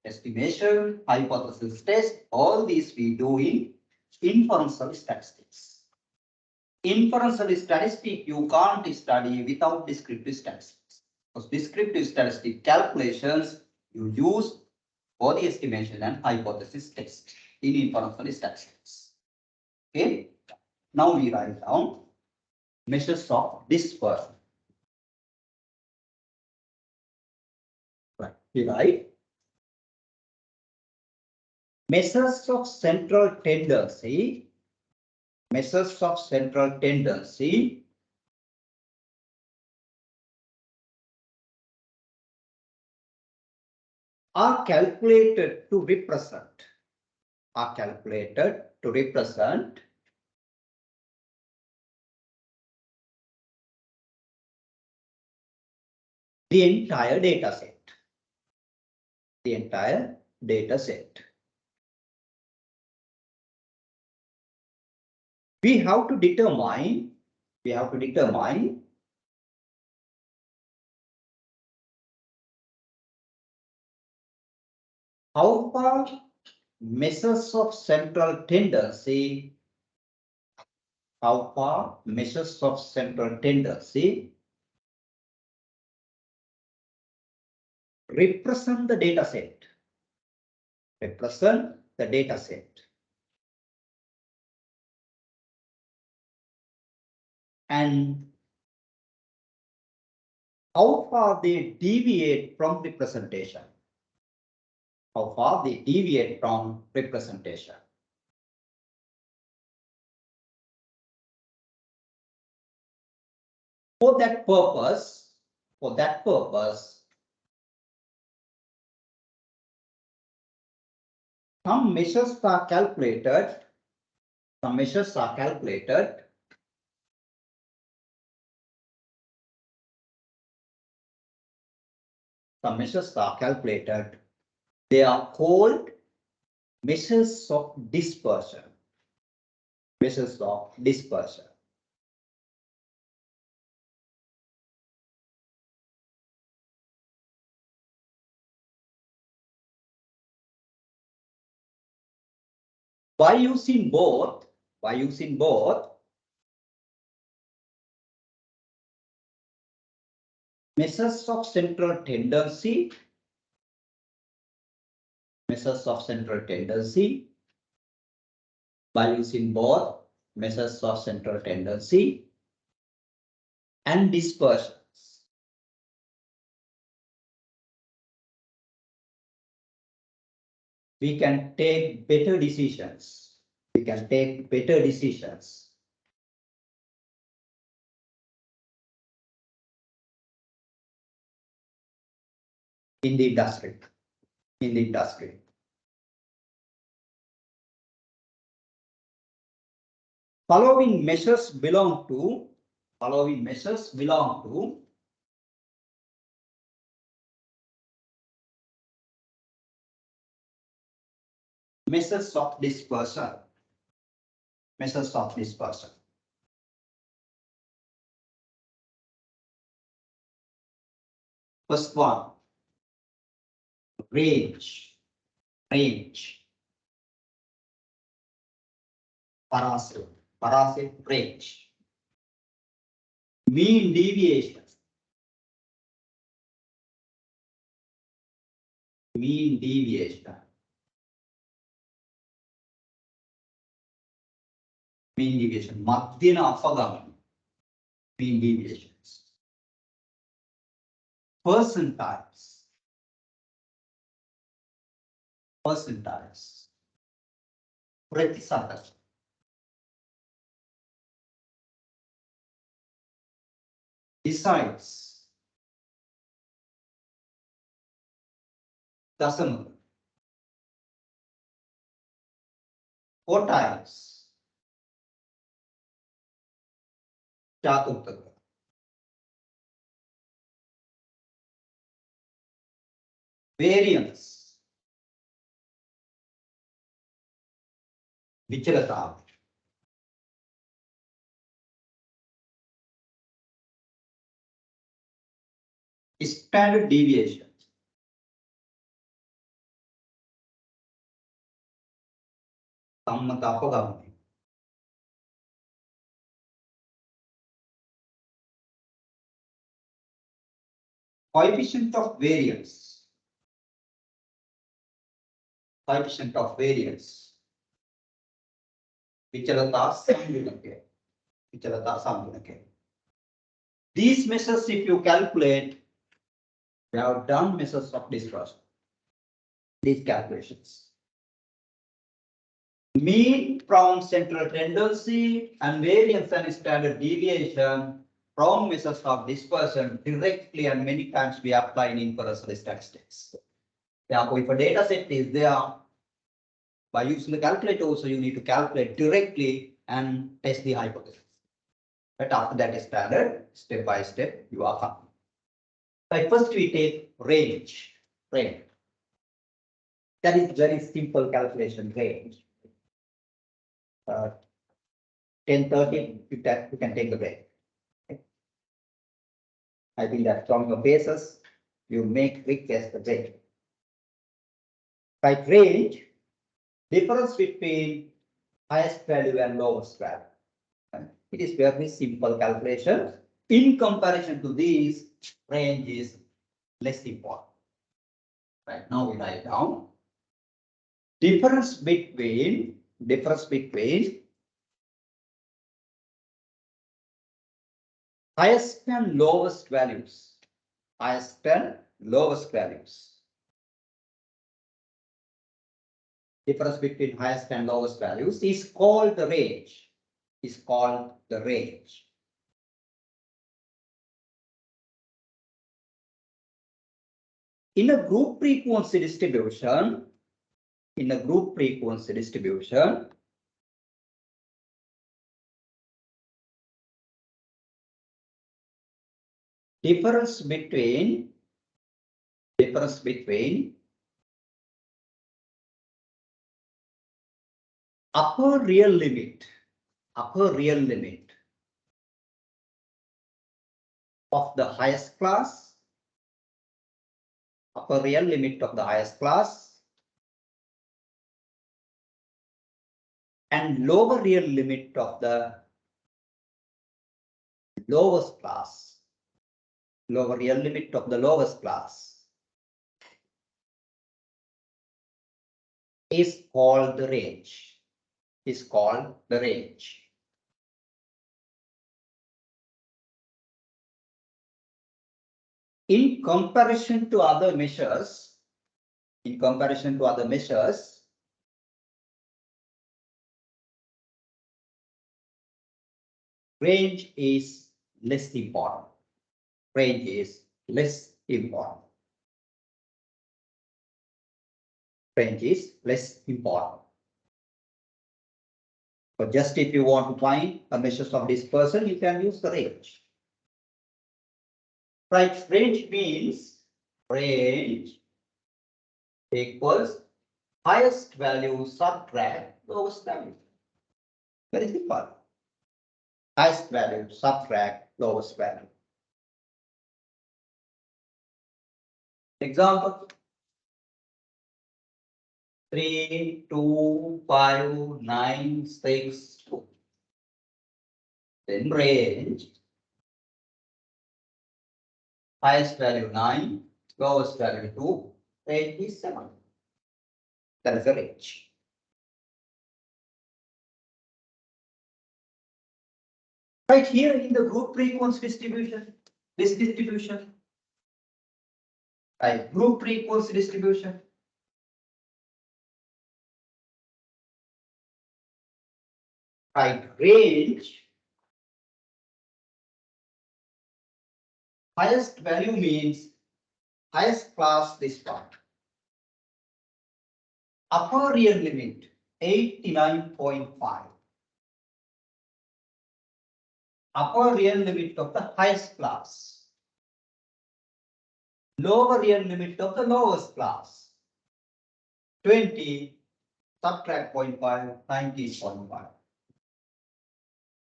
estimation, hypothesis test, all these we do in inferential statistics. Inferential statistics you can't study without descriptive statistics. Because descriptive statistic calculations you use for the estimation and hypothesis test in inferential statistics. Okay. Now we write down measures of dispersion. Right. We write measures of central tendency. Measures of central tendency are calculated to represent the entire data set. The entire data set. We have to determine how far measures of central tendency, represent the data set. And how far they deviate from representation. For that purpose, some measures are calculated. They are called measures of dispersion. By using both measures of central tendency, and dispersions, we can take better decisions. In the industry. Following measures belong to measures of dispersion. First one, range. Parasit range. Mean deviation. Madhyana apagami. Mean deviations. Percentiles. Pratishatam. Decides. Decimal. Quartiles. Chaturthaka. Variance. Vichalata. Standard deviation. Sammata apagami. coefficient of variance. Coefficient of variance. Vichalata Samgunake. Vichalata Samgunake. These measures, if you calculate, we have done measures of dispersion. These calculations. Mean from central tendency and variance and standard deviation from measures of dispersion directly, and many times we apply in inferential statistics. Therefore, if a data set is there, by using the calculator also you need to calculate directly and test the hypothesis. But after that is standard, step by step you are coming. Right, first we take range. Range. That is very simple calculation, range. 10, 13, you can take the break. Okay. I think that from your basis, you make quick guess the break. Right, range, difference between highest value and lowest value. It is very simple calculation. In comparison to these, range is less important. Right, now we write down difference between highest and lowest values. Highest and lowest values. Difference between highest and lowest values is called the range. Is called the range. In a group frequency distribution, difference between upper real limit of the highest class, and lower real limit of the lowest class, is called the range. In comparison to other measures, range is less important. But just if you want to find a measures of dispersion, you can use the range. Right, range means range equals highest value subtract lowest value. Very simple. Highest value subtract lowest value. Example 3, 2, 5, 9, 6, 2. Then range highest value 9, lowest value 2, range is 7. That is the range. Right here in the group frequency distribution, this distribution, right, group frequency distribution. Right, range, highest value means highest class this part. Upper real limit 89.5. Upper real limit of the highest class. Lower real limit of the lowest class. 20 subtract 0.5, 19.5.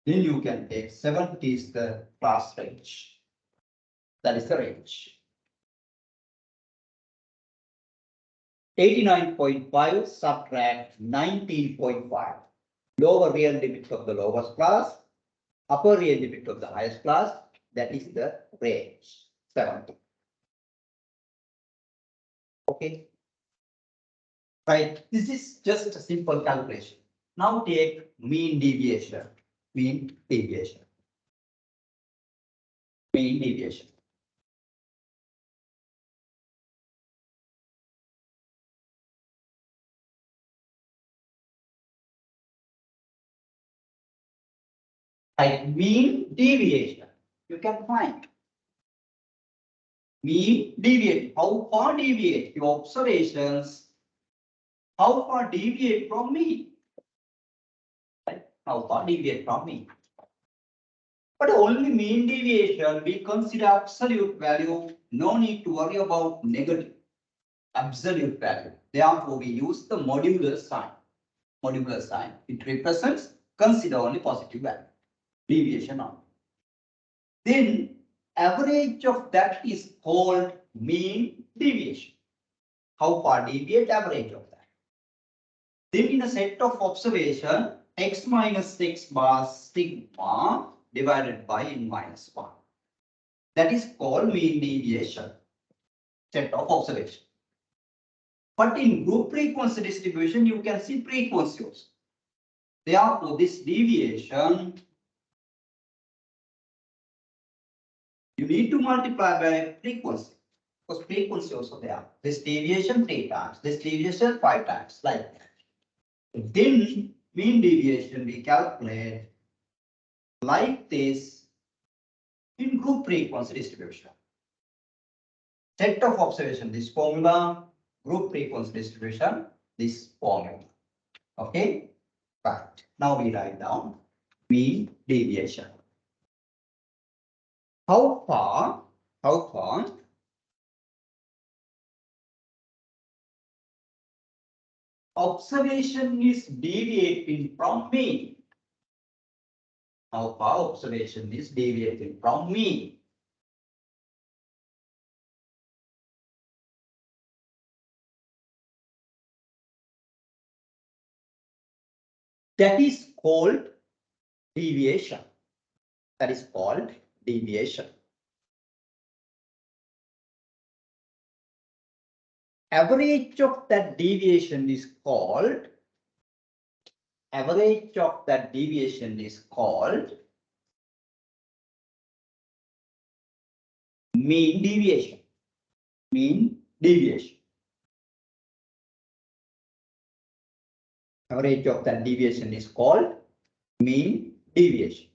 Then you can take 70 is the class range. That is the range. 89.5 subtract 19.5. Lower real limit of the lowest class, upper real limit of the highest class, that is the range, 70. Okay. Right. This is just a simple calculation. Now take mean deviation. Mean deviation. Mean deviation. Right. Mean deviation. You can find mean deviate. How far deviate your observations? How far deviate from mean? Right? How far deviate from mean? But only mean deviation, we consider absolute value. No need to worry about negative. Absolute value. Therefore, we use the modular sign. Modular sign. It represents consider only positive value. Deviation only. Then average of that is called mean deviation. How far deviate average of that? Then in a set of observation, x minus x bar sigma divided by n minus 1. That is called mean deviation. Set of observation. But in group frequency distribution, you can see frequency also. Therefore, this deviation, you need to multiply by frequency. Because frequency also there. This deviation 3 times, this deviation 5 times, like that. Then mean deviation we calculate like this in group frequency distribution. Set of observation, this formula, group frequency distribution, this formula. Okay, right. Now we write down mean deviation. How far observation is deviating from mean? How far observation is deviating from mean? That is called deviation. That is called deviation. Average of that deviation is called mean deviation. Mean deviation. Average of that deviation is called mean deviation.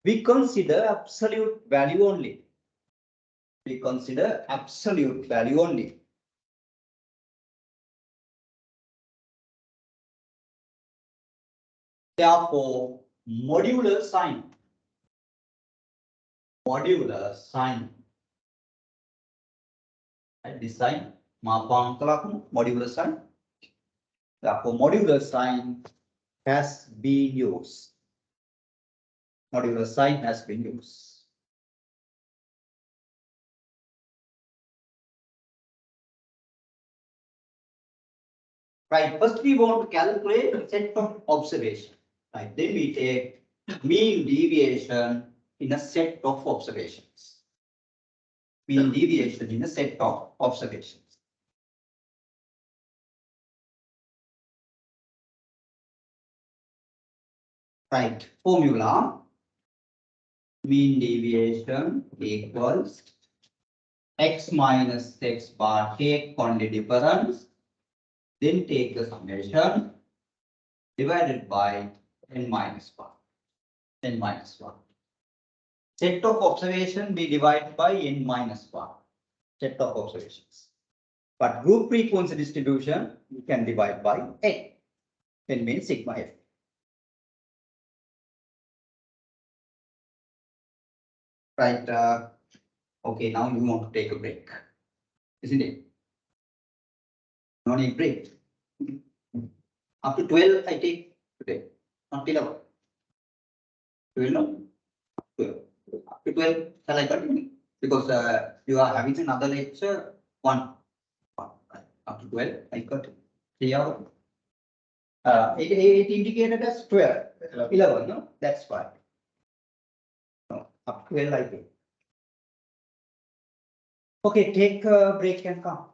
We consider absolute value only. We consider absolute value only. Therefore, modular sign. Modular sign. Right, this sign. Modular sign. Therefore, modular sign has been used. Modular sign has been used. Right, first we want to calculate set of observation. Right, then we take mean deviation in a set of observations. Mean deviation in a set of observations. Right, formula mean deviation equals x minus x bar, take only difference, then take the summation divided by n minus 1. N minus 1. Set of observation we divide by n minus 1. Set of observations. But group frequency distribution you can divide by n. N means sigma f. Right. Okay, now you want to take a break, isn't it? No need break. Up to 12 I take today, not 11. 12, no? 12. Up to 12 shall I continue? Because you are having another lecture, one. Right. Up to 12 I continue. 3 hours. It indicated as 12, 11, no? That's fine. No, up to 12 I think. Okay, take a break and come.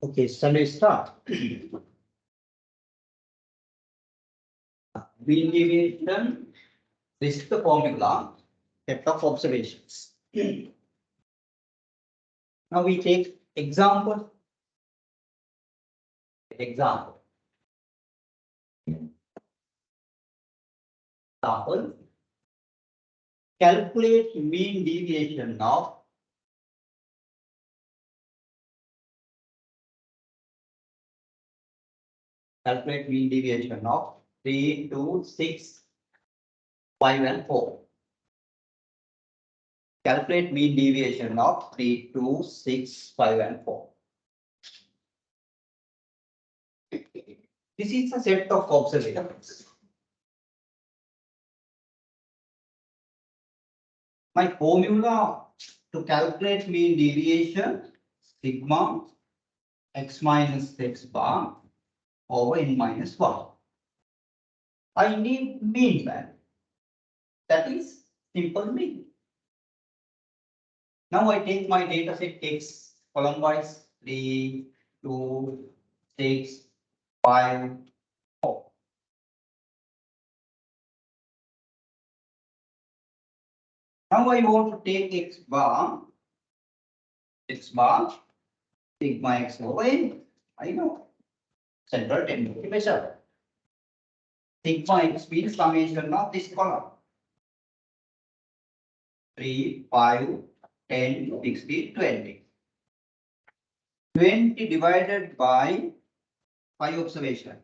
Okay, shall we start? Mean deviation, this is the formula, set of observations. Now we take example. Example. Example. Calculate mean deviation of calculate mean deviation of 3, 2, 6, 5 and 4. Calculate mean deviation of 3, 2, 6, 5 and 4. This is a set of observations. My formula to calculate mean deviation, sigma x minus x bar over n minus 1. I need mean value. That is simple mean. Now I take my data set X column wise 3, 2, 6, 5, 4. Now I want to take X bar, sigma X over n. I know central tendency measure. Sigma X means summation of this column. 3, 5, 10, 16, 20. 20 divided by 5 observation.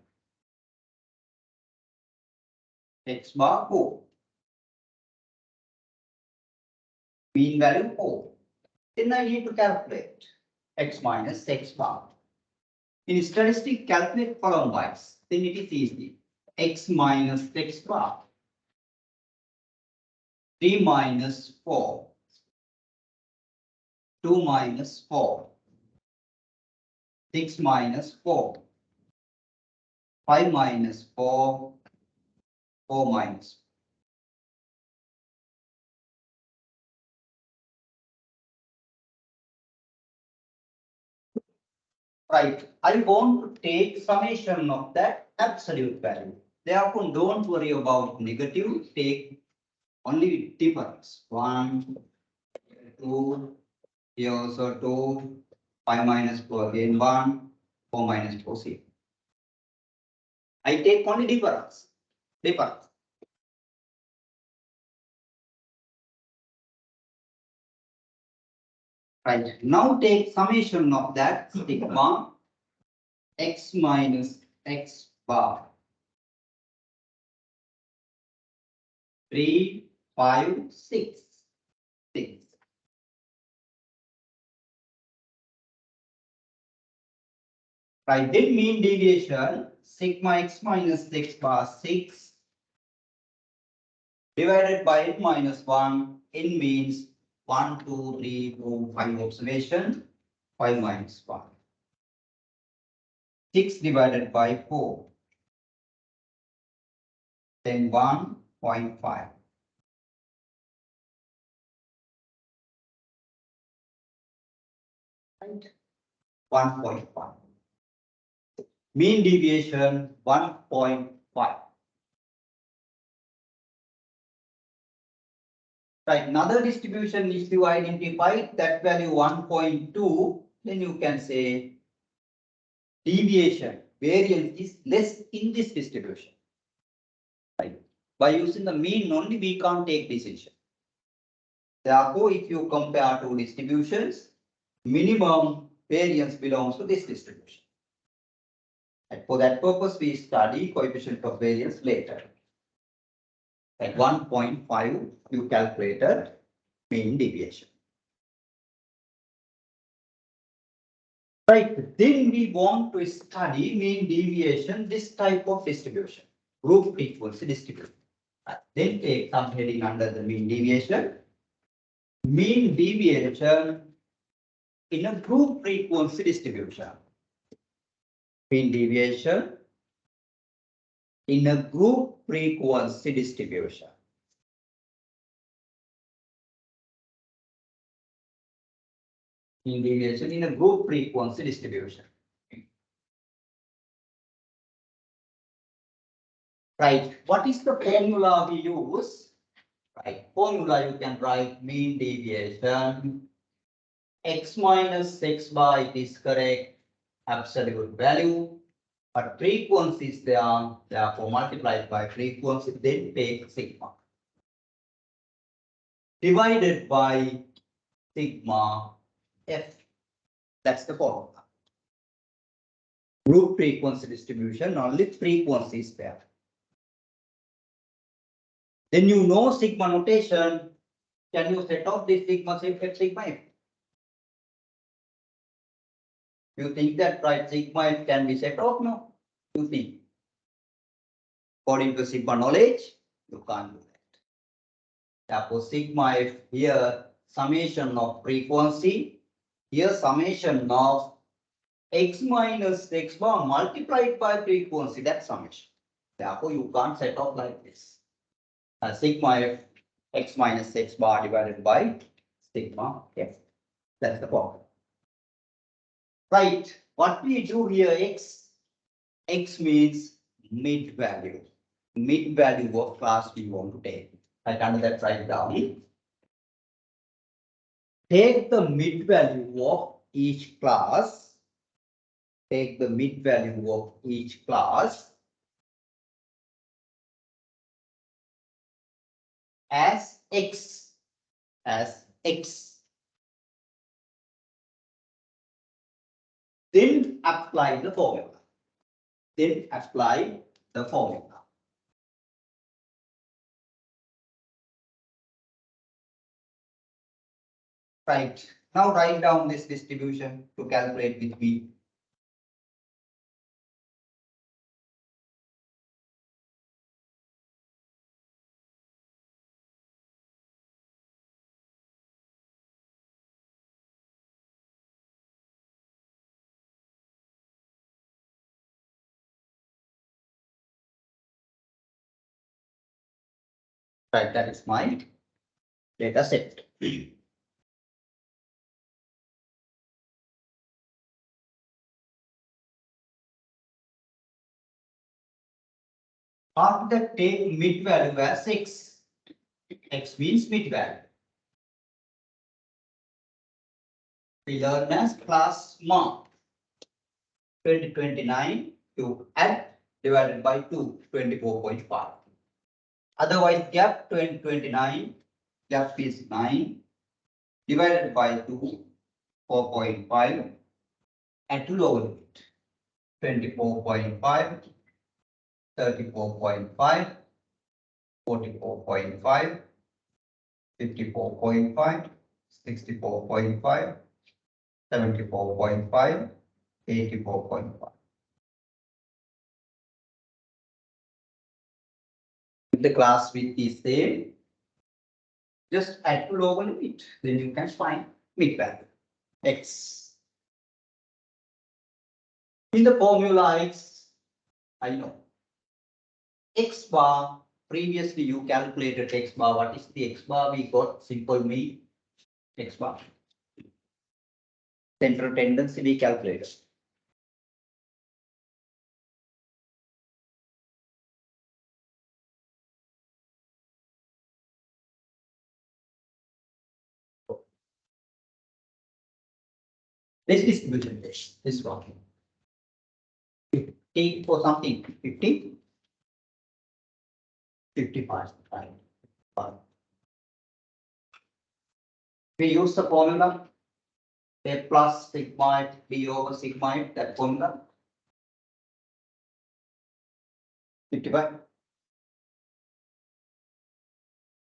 X bar 4. Mean value 4. Then I need to calculate x minus x bar. In statistic, calculate column wise. Then it is easy. X minus x bar. 3 minus 4. 2 minus 4. 6 minus 4. 5 minus 4. 4 minus. Right. I want to take summation of that absolute value. Therefore, don't worry about negative. Take only difference. 1, 2, here also 2, 5 minus 4 again 1, 4 minus 4 0. I take only difference. Difference. Right. Now take summation of that sigma x minus x bar. 3, 5, 6. 6. Right, then mean deviation sigma x minus x bar 6 divided by n minus 1. N means 1, 2, 3, 4, 5 observation. 5 minus 1. 6 divided by 4. Then 1.5. Right. 1.5. Mean deviation 1.5. Right, another distribution is to identify that value 1.2, then you can say deviation, variance is less in this distribution. Right. By using the mean only, we can't take decision. Therefore, if you compare two distributions, minimum variance belongs to this distribution. And for that purpose, we study coefficient of variance later. At 1.5, you calculated mean deviation. Right, then we want to study mean deviation, this type of distribution, group frequency distribution. Then take some heading under the mean deviation. Mean deviation in a group frequency distribution. Mean deviation in a group frequency distribution. Mean deviation in a group frequency distribution. Right, what is the formula we use? Right, formula you can write mean deviation. X minus x bar, it is correct, absolute value. But frequency is there, therefore multiplied by frequency, then take sigma. Divided by sigma f. That's the formula. Group frequency distribution, only frequency is there. Then you know sigma notation. Can you set off this sigma f sigma f? You think that right sigma f can be set off? No. You think. According to sigma knowledge, you can't do that. Therefore, sigma f here summation of frequency, here summation of x minus x bar multiplied by frequency, that summation. Therefore, you can't set off like this. Sigma f x minus x bar divided by sigma f. That's the formula. Right. What we do here, x means mid value. Mid value of class we want to take. I can do that right down. Take the mid value of each class. Take the mid value of each class as x. Then apply the formula. Then apply the formula. Right. Now write down this distribution to calculate with me. Right, that is my data set. After that, take mid value as x. X means mid value. We learn as class mark 2029 to add divided by 2, 24.5. Otherwise, gap 2029, gap is 9 divided by 2, 4.5, and to lower limit 24.5, 34.5, 44.5, 54.5, 64.5, 74.5, 84.5. If the class width is same, just add to lower limit, then you can find mid value x. In the formula x, I know x bar. Previously you calculated x bar. What is the x bar? We got simple mean x bar. Central tendency we calculated. Let's distribute this one. 50 for something, 50, 55, right. We use the formula A plus sigma B over sigma, that formula. 55.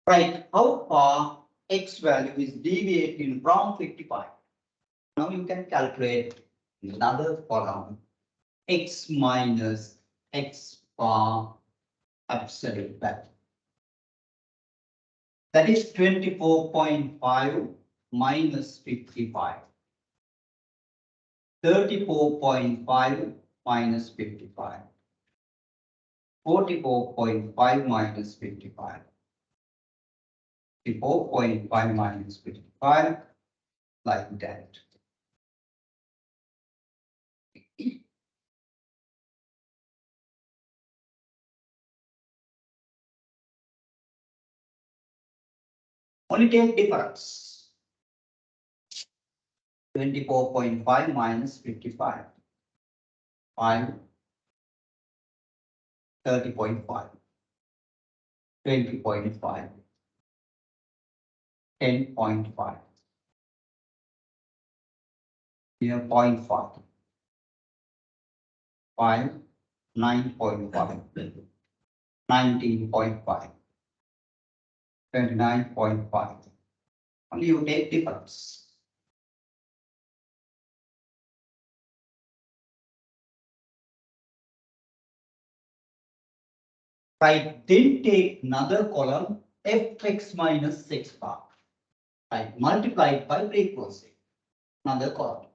Right, how far x value is deviating from 55? Now you can calculate another column, x minus x bar absolute value. That is 24.5 minus 55. 34.5 minus 55. 44.5 minus 55. 54.5 minus 55, like that. Only take difference. 24.5 minus 55. 5, 30.5. 20.5. 10.5. Here 0.5. 5, 9.5. 19.5. 29.5. Only you take difference. Right, then take another column fx minus 6 bar. Right, multiplied by frequency. Another column.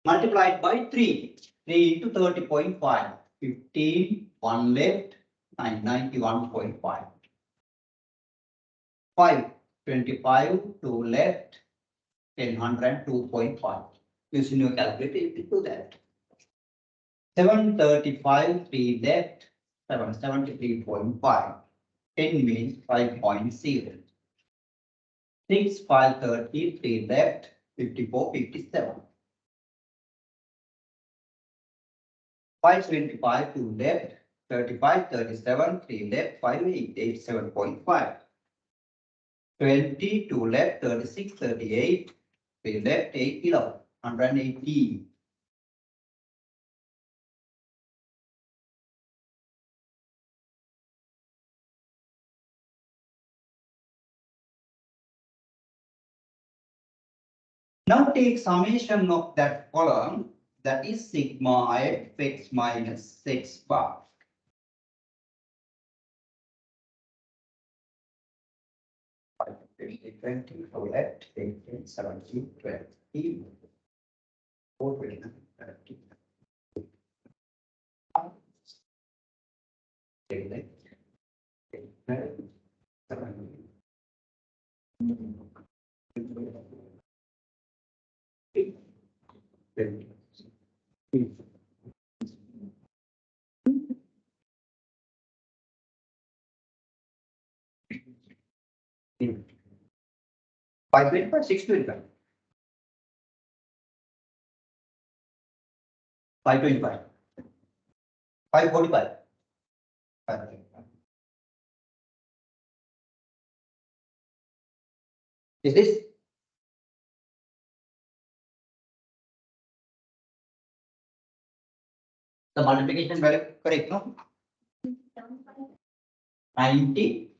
Multiplied by 3. 3 into 30.5. 15, 1 left, 91.5. 5, 25, 2 left, 102.5. Using your calculator, you can do that. 735, 3 left, 773.5. 10 means 5.0. 6, 530, 3 left, 54.57. 525, 2 left, 35, 37, 3 left, 587.5. 20, 2 left, 36, 38, We left 8 kilo, 180. Now take summation of that column, that is sigma fx minus x bar. Five, 20, 20, so left, 18, 17, 20, 4, 20, 30. Five 25, 6 25. 525. 545. 545. Is this the multiplication value correct? No? 90.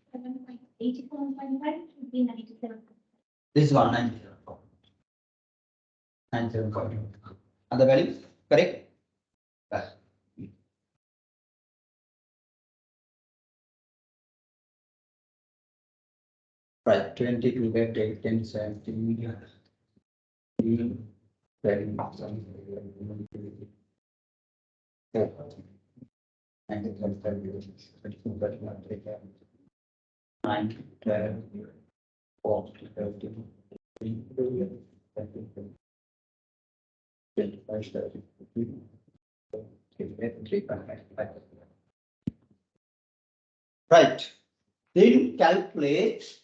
87.5 should be 97. This one 97. 97. And the value correct? Yes. Right, 22 get 8, 10, 17. 10, 9, 12, 4, 13, 25, right, then calculate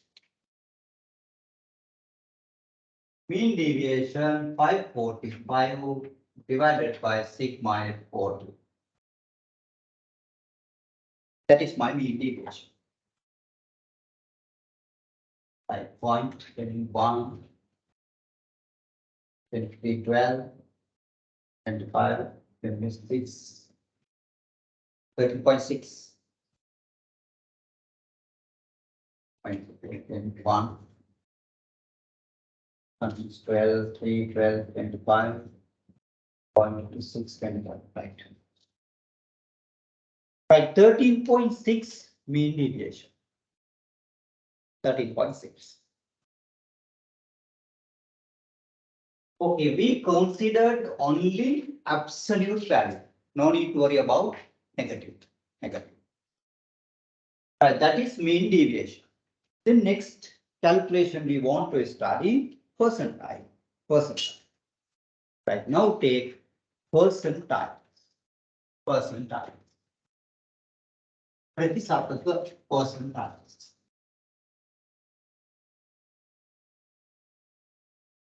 mean deviation 545 divided by sigma 40. That is my mean deviation. 5.21, 23, 12, 25, 26, 13.6, 21, 12, 3, 12, 25, 0.26, 25, right. Right, 13.6 mean deviation. 13.6. Okay, we considered only absolute value. No need to worry about negative. Negative. That is mean deviation. The next calculation we want to study percentile. Percentile. Right now take percentile. Percentile. Pratisataka percentiles.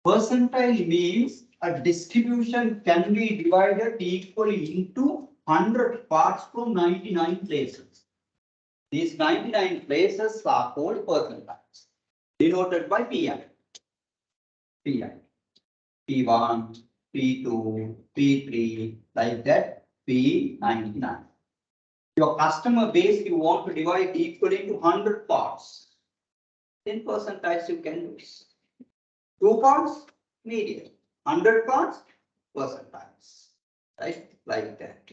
Percentile means a distribution can be divided equally into 100 parts from 99 places. These 99 places are called percentiles, denoted by Pi. Pi. P1, P2, P3, like that, P99. Your customer base you want to divide equally into 100 parts. 10 percentiles you can use. 2 parts, median. 100 parts, percentiles. Right? Like that.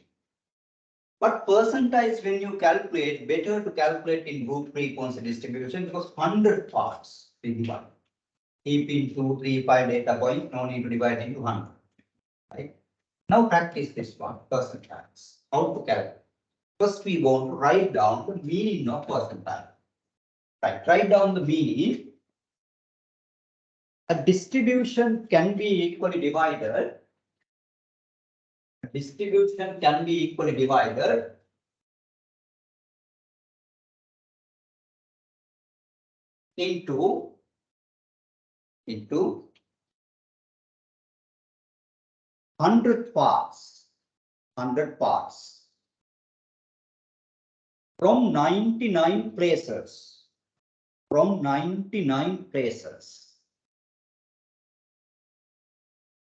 But percentiles, when you calculate, better to calculate in group frequency distribution because 100 parts we divide. Keep in 2, 3, 5 data points, no need to divide into 100. Right? Now practice this one, percentiles. How to calculate? First, we want to write down the meaning of percentile. Right, write down the meaning. A distribution can be equally divided. A distribution can be equally divided into 100 parts. 100 parts. From 99 places. From 99 places.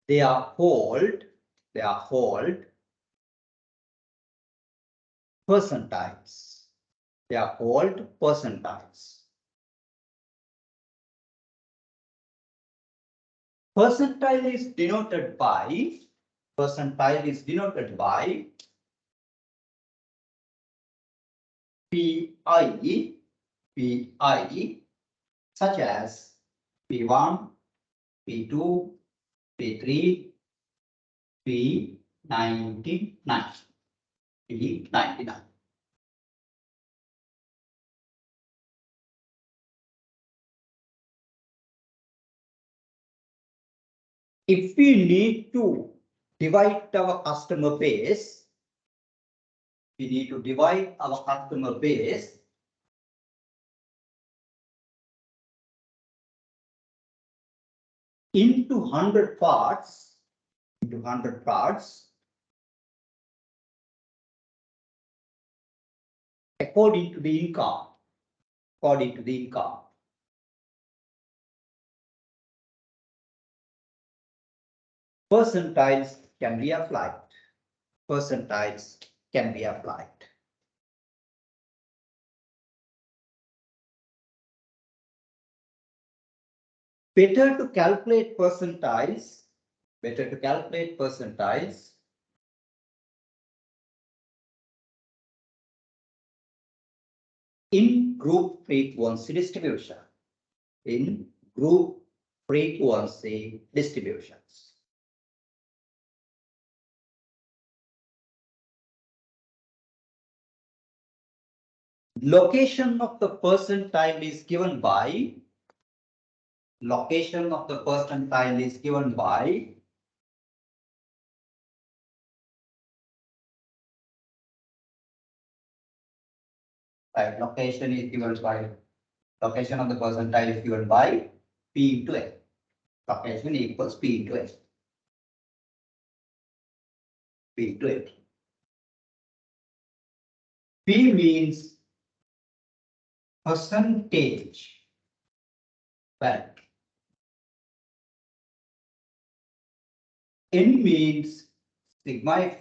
They are called percentiles. They are called percentiles. Percentile is denoted by PI, such as P1, P2, P3, P99, P99. If we need to divide our customer base, into 100 parts, according to the income. Percentiles can be applied. Better to calculate percentiles. In group frequency distribution. Location of the percentile is given by location of the percentile is given by P into N. Location equals P into N. P means percentage. Well, N means sigma F,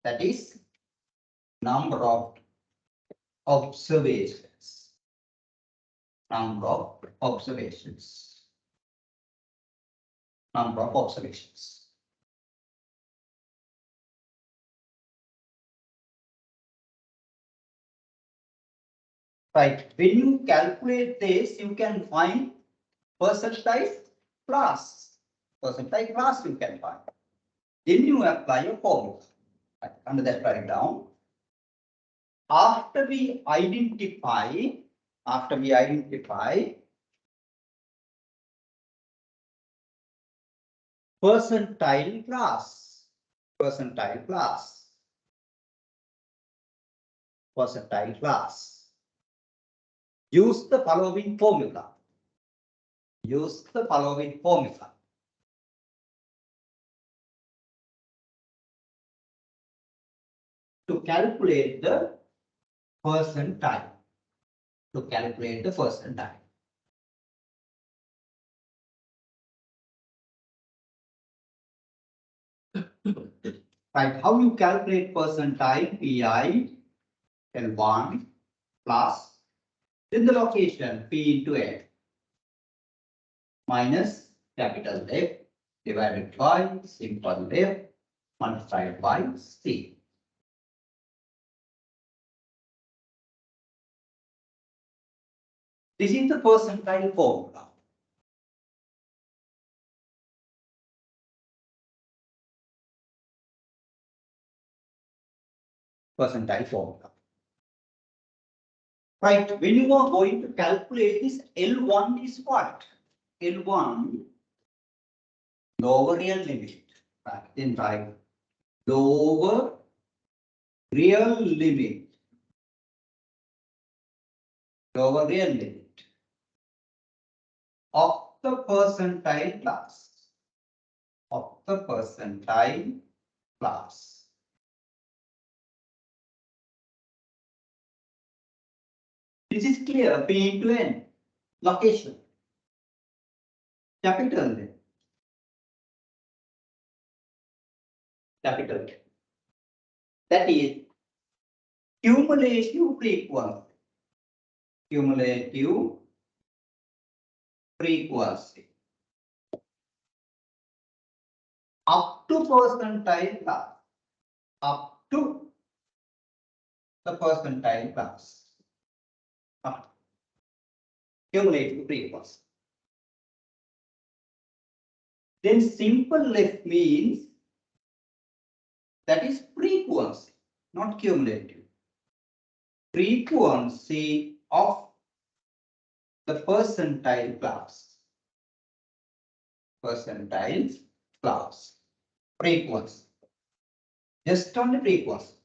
that is number of observations. Right. When you calculate this, you can find percentile class. You can find. Then you apply your formula. Right. Under that, write it down. After we identify percentile class. Use the following formula. To calculate the percentile. Right, how you calculate percentile? PI L1 plus, then the location P into N minus capital F divided by simple F multiplied by C. This is the percentile formula. Right, when you are going to calculate this, L1 is what? L1, lower real limit. Right, then write lower real limit. Of the percentile class. This is clear. P into N. Location. Capital N. capital K. That is cumulative frequency. Cumulative frequency up to percentile class. Up to the percentile class. Cumulative frequency. Then simple left means that is frequency, not cumulative. Frequency of the percentile class. Percentile class. Frequency. Just on the frequency.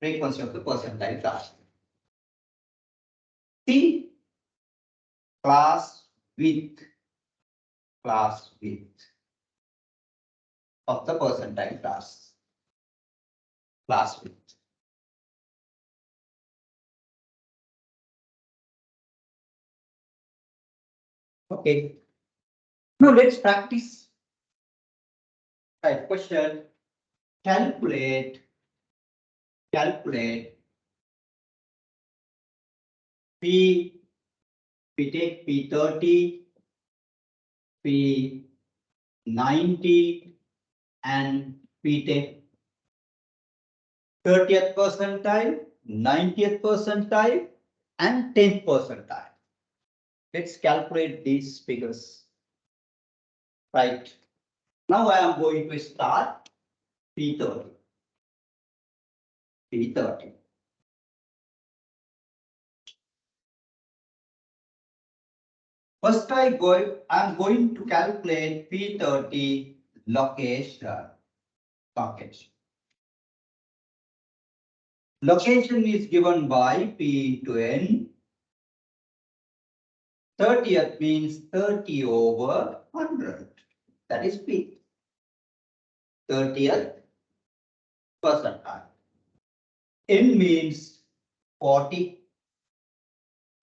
Frequency of the percentile class. C class width. Class width of the percentile class. Class width. Okay. Now let's practice. Right, question. Calculate P, we take P30, P90 and P10. 30th percentile, 90th percentile and 10th percentile. Let's calculate these figures. Right. Now I am going to start P30. P30. First I am going to calculate P30 location. Location is given by P to N. 30th means 30 over 100. That is P. 30th percentile. N means 40.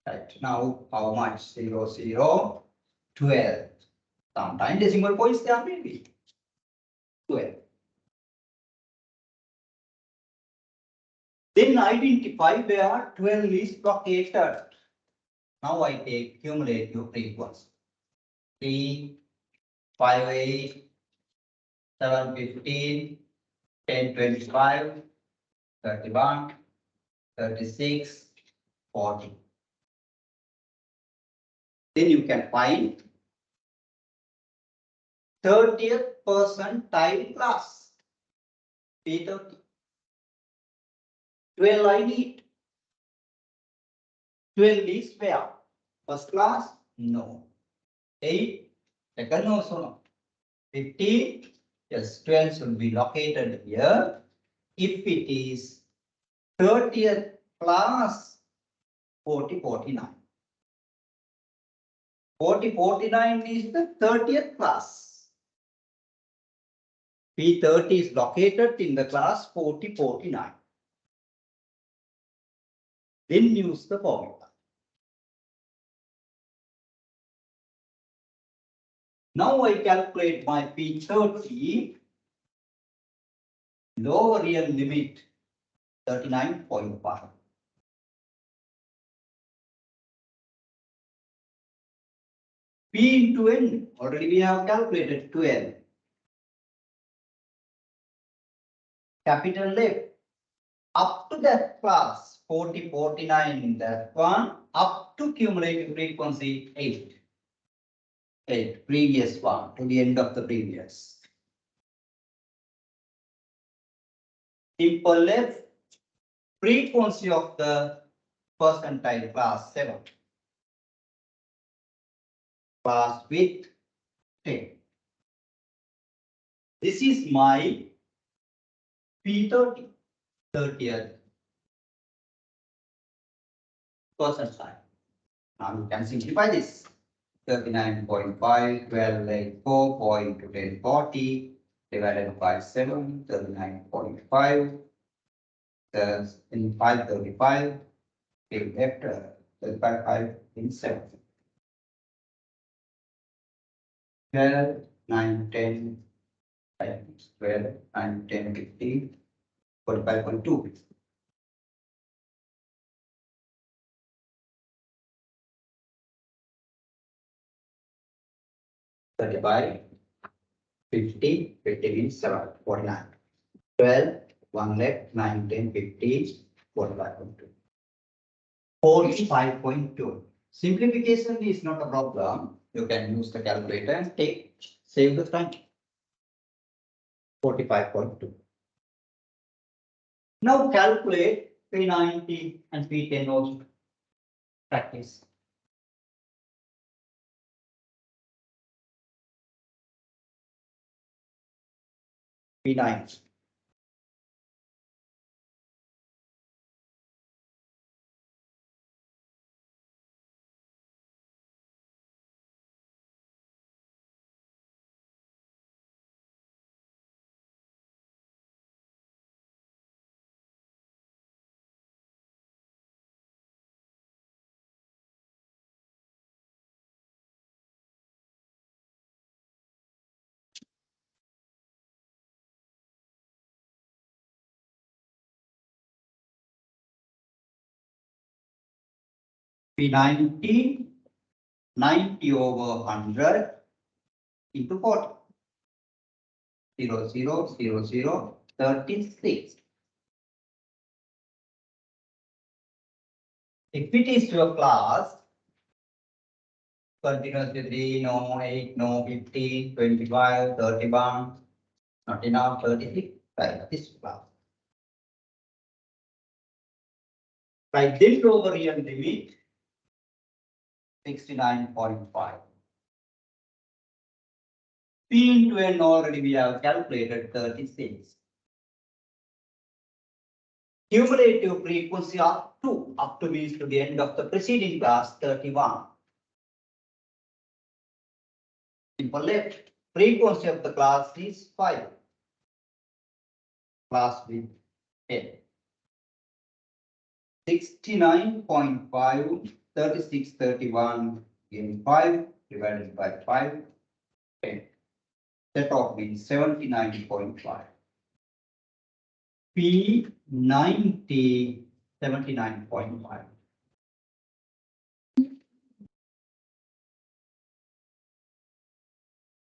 Right. Now how much? 0, 0, 12. Sometimes decimal points there may be 12. Then identify where 12 is located. Now I take cumulative frequency. 3, 5, 8, 7, 15, 10, 25, 31, 36, 40. Then you can find 30th percentile class. P30. 12 I need. 12 is where? First class? No. 8, second also no. 15, yes, 12 should be located here. If it is 30th class, 40, 49. 40, 49 is the 30th class. P30 is located in the class 40, 49. Then use the formula. Now I calculate my P30 lower real limit 39.5. P into N, already we have calculated 12. Capital F, up to that class, 40, 49 in that one, up to cumulative frequency 8. 8, previous one, to the end of the previous. Simple F, frequency of the percentile class 7. Class with 10. This is my P30, 30th percentile. Now you can simplify this. 39.5, 12, 8, 4.1040 divided by 7, 39.5. In 535, take left 35 in 7. 12, 9, 10, 12 and 10, 15, 45.2. By 50, 50 means 7, 49. 12, 1 left, 9, 10, 15, 45.2. 45.2. Simplification is not a problem. You can use the calculator and save the time. 45.2. Now calculate P90 and P10 also. Practice. P9. P90, 90 over 100 into 40. 0, 0, 0, 0, 36. If it is your class, continuously 3, no, 8, no, 15, 25, 31, not enough, 36, right, this class. Right, this over real limit, 69.5. P into N already we have calculated 36. Cumulative frequency up to means to the end of the preceding class 31. Simple left. Frequency of the class is 5. Class with 10. 69.5, 36, 31 in 5 divided by 5, 10. Set off means 79.5. P90, 79.5.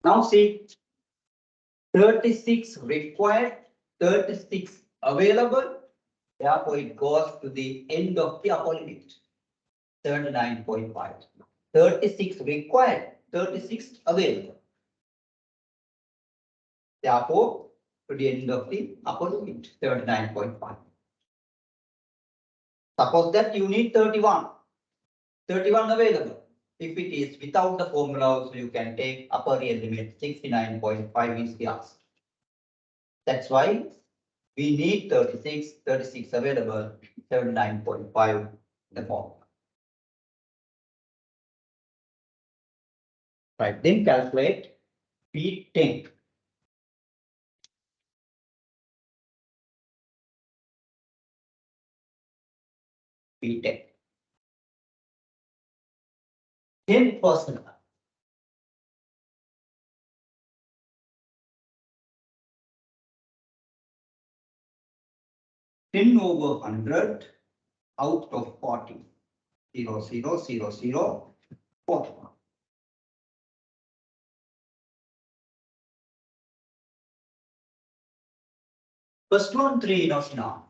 Now see, 36 required, 36 available. Therefore, it goes to the end of the upper limit, 39.5. 36 required, 36 available. Therefore, to the end of the upper limit, 39.5. Suppose that you need 31 available. If it is without the formula, also you can take upper real limit, 69.5 is the answer. That's why we need 36 available, 79.5 the form. Right, then calculate P10. P10. 10%. 10 over 100 out of 40. 0, 0, 0, 0, 40. First one 3 enough now.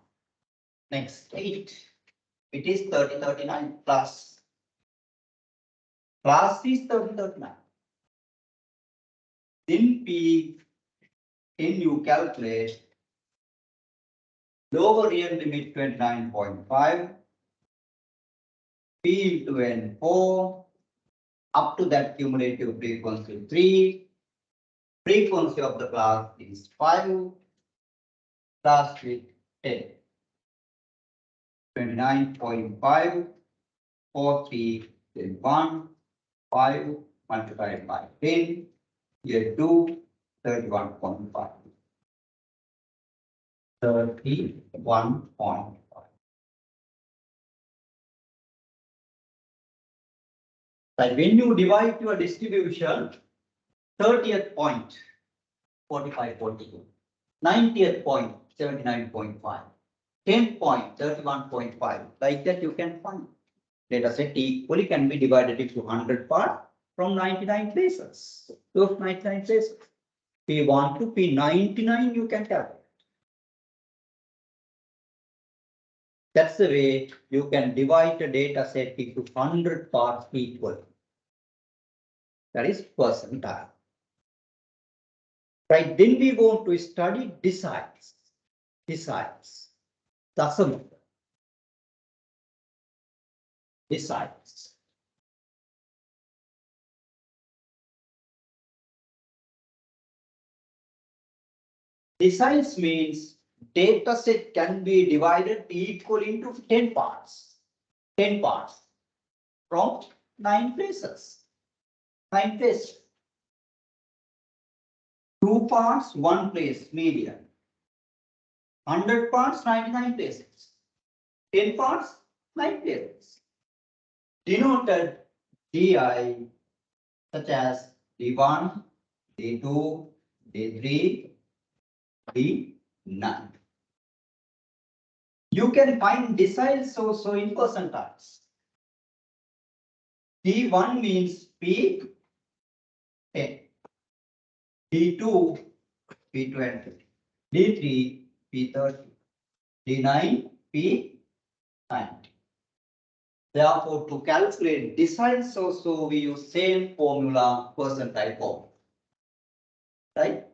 Next 8. It is 30, 39 plus. Plus is 30, 39. Then P10 you calculate lower real limit 29.5. P into N 4. Up to that cumulative frequency 3. Frequency of the class is 5. Class with 10. 29.5, 40, then 1, 5 multiplied by 10, here 2, 31.5. 31.5. Like when you divide your distribution, 30th point, 45, 42. 90th point, 79.5. 10th point, 31.5. Like that you can find. Data set equally can be divided into 100 parts from 99 places. Those 99 places. P1 to P99 you can calculate. That's the way you can divide a data set into 100 parts equal. That is percentile. Right, then we want to study deciles. Deciles. Decimal. Deciles. Deciles means data set can be divided equally into 10 parts. 10 parts from 9 places. 9 places. 2 parts, 1 place, median. 100 parts, 99 places. 10 parts, 9 places. Denoted DI such as D1, D2, D3, D9. You can find deciles also in percentiles. D1 means P10, D2 P20, D3 P30, D9 P90. Therefore, to calculate deciles also we use same formula, percentile form. Right?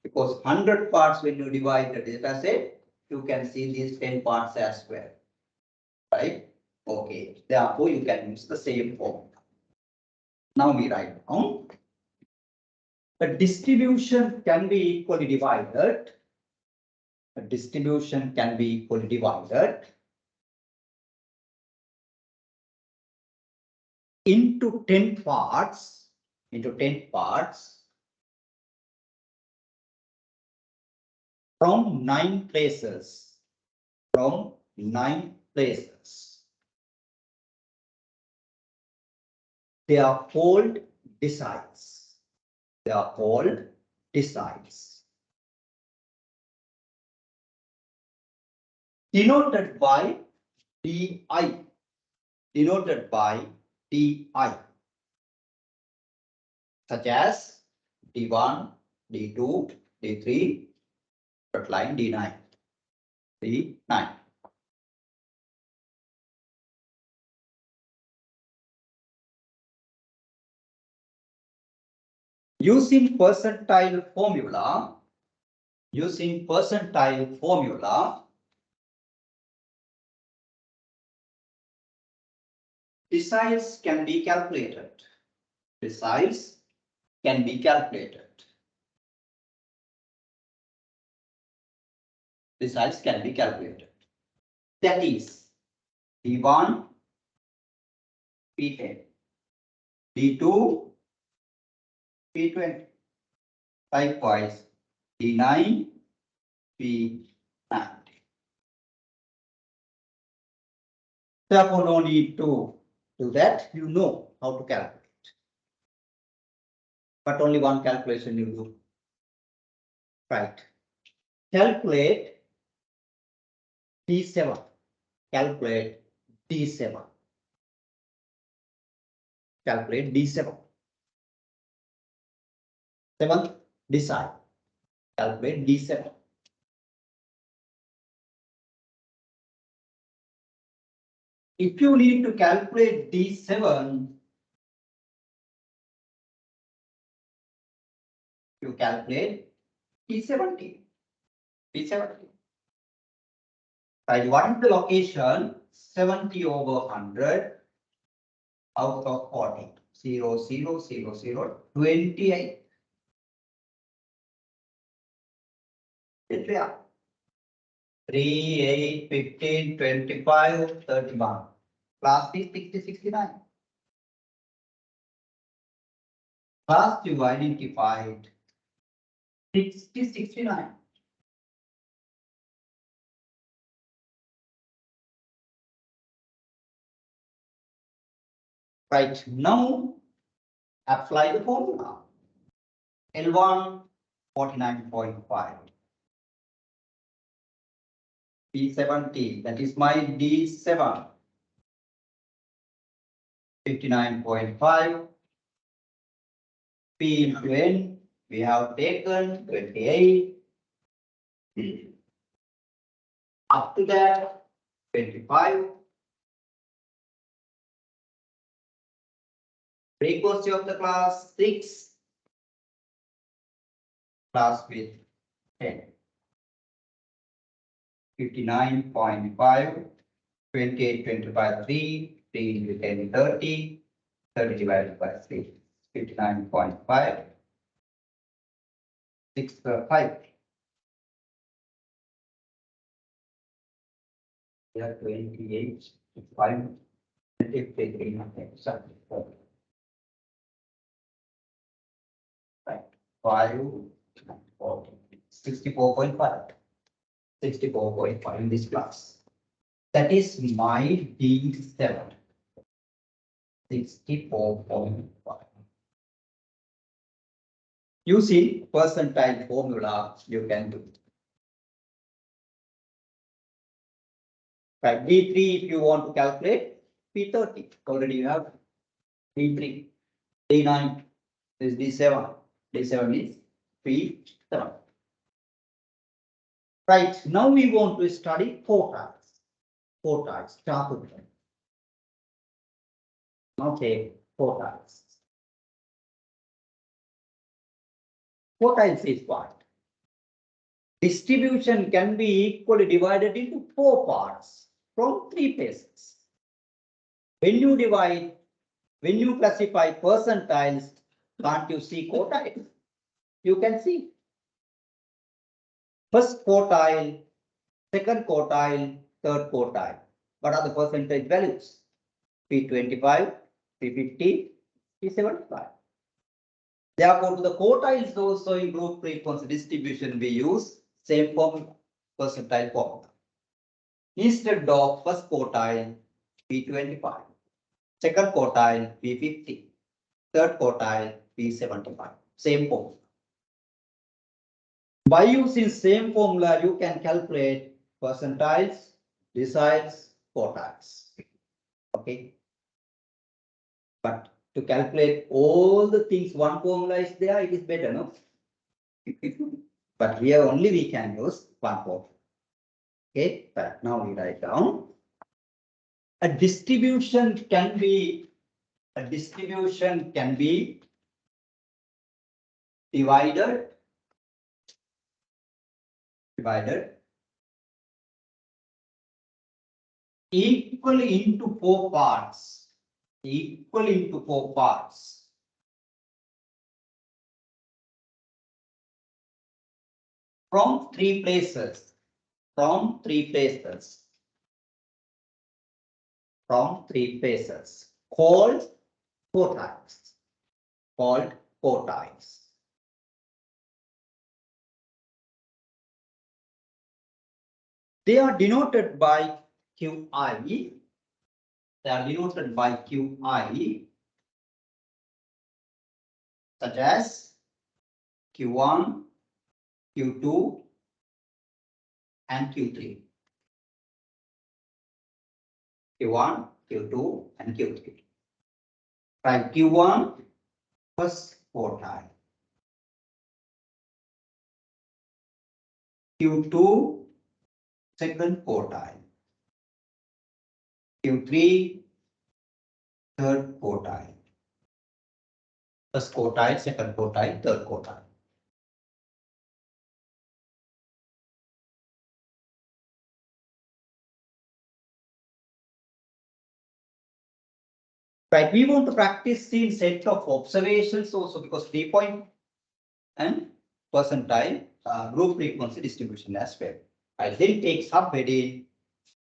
Because 100 parts when you divide the data set, you can see these 10 parts as well. Right? Okay. Therefore, you can use the same form. Now we write down. The distribution can be equally divided. A distribution can be equally divided into 10 parts, from 9 places, They are called deciles. Denoted by DI. Such as D1, D2, D3, line D9. D9. Using percentile formula, deciles can be calculated. That is D1 P10, D2 P20. Likewise, D9 P90. Therefore, no need to do that. You know how to calculate. But only one calculation you do. Right. Calculate D7. Calculate D7. Seventh, decide. Calculate D7. If you need to calculate D7, you calculate P70. Right, what is the location? 70 over 100 out of 40. 0, 0, 0, 0, 28. It's there. 3, 8, 15, 25, 31. Last is 60, 69. Last you identified 60, 69. Right, now apply the formula. L1 49.5. P17, that is my D7. 59.5. P into N, we have taken 28. Up to that, 25. Frequency of the class 6. Class with 10. 59.5. 28, 25, 3. 3 into 10, 30. 30 divided by 3. 59.5. 6, 5. We have 28, 5. 53, right. 5, 64.5. 64.5 in this class. That is my D7. 64.5. Using percentile formula, you can do. Right, D3, if you want to calculate, P30. Already you have D3. D9 is D7. D7 is P7. Right, now we want to study quartiles. Quartiles, start with them. Okay, quartiles. Quartiles is what? Distribution can be equally divided into 4 parts from 3 places. When you classify percentiles, can't you see quartiles? You can see. First quartile, second quartile, third quartile. What are the percentage values? P25, P50, P75. Therefore, to the quartiles also in group frequency distribution, we use same form percentile formula. Instead of first quartile, P25, second quartile, P50, third quartile, P75. Same formula. By using same formula, you can calculate percentiles, deciles, quartiles. Okay. But to calculate all the things, one formula is there, it is better, no? But here only we can use one formula. Okay, but now we write down. A distribution can be divided equally into 4 parts. Equally into 4 parts. From 3 places. From 3 places. From 3 places. Called quartiles. Called quartiles. They are denoted by QI. They are denoted by QI, such as Q1, Q2, and Q3. Q1, Q2, and Q3. Right, Q1, first quartile. Q2, second quartile. Q3, third quartile. First quartile, second quartile, third quartile. Right, we want to practice the set of observations also, because 3-point and percentile group frequency distribution as well. I then take subheading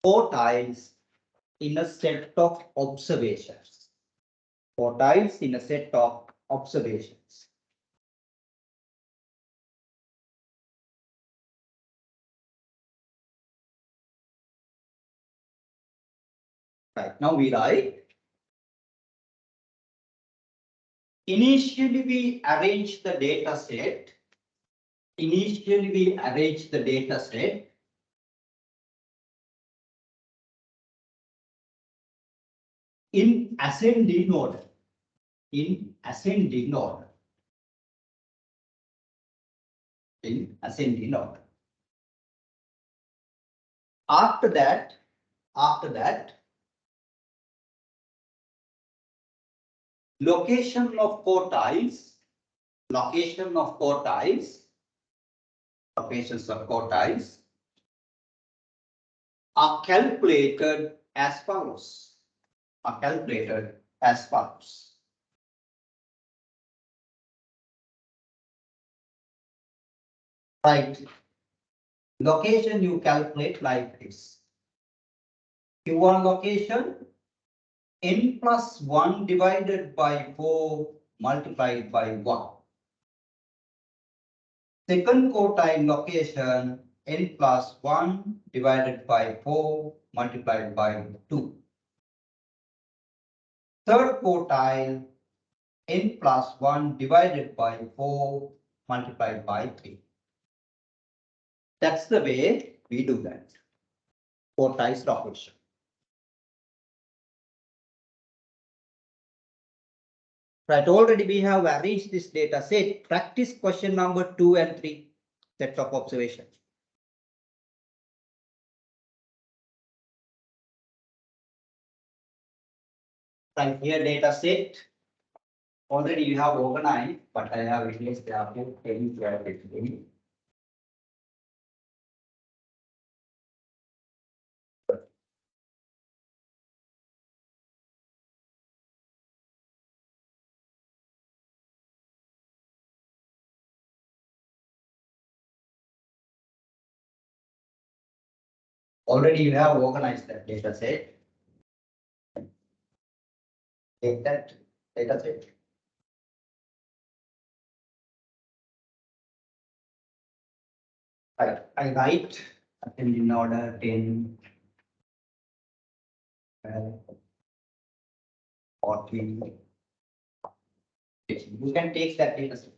quartiles in a set of observations. Quartiles in a set of observations. Right, now we write. Initially, we arrange the data set Initially, we arrange the data set in ascending order. In ascending order. In ascending order. After that, location of quartiles, locations of quartiles are calculated as follows. Right. Location you calculate like this. Q1 location n plus 1 divided by 4 multiplied by 1. Second quartile location n plus 1 divided by 4 multiplied by 2. Third quartile n plus 1 divided by 4 multiplied by 3. That's the way we do that. Quartiles location. Right, already we have arranged this data set. Practice question number 2 and 3, set of observations. Right here, data set. Already you have organized, but I have replaced the output. Already you have organized that data set. Take that data set. I write in order 10, 12, 14. You can take that data set.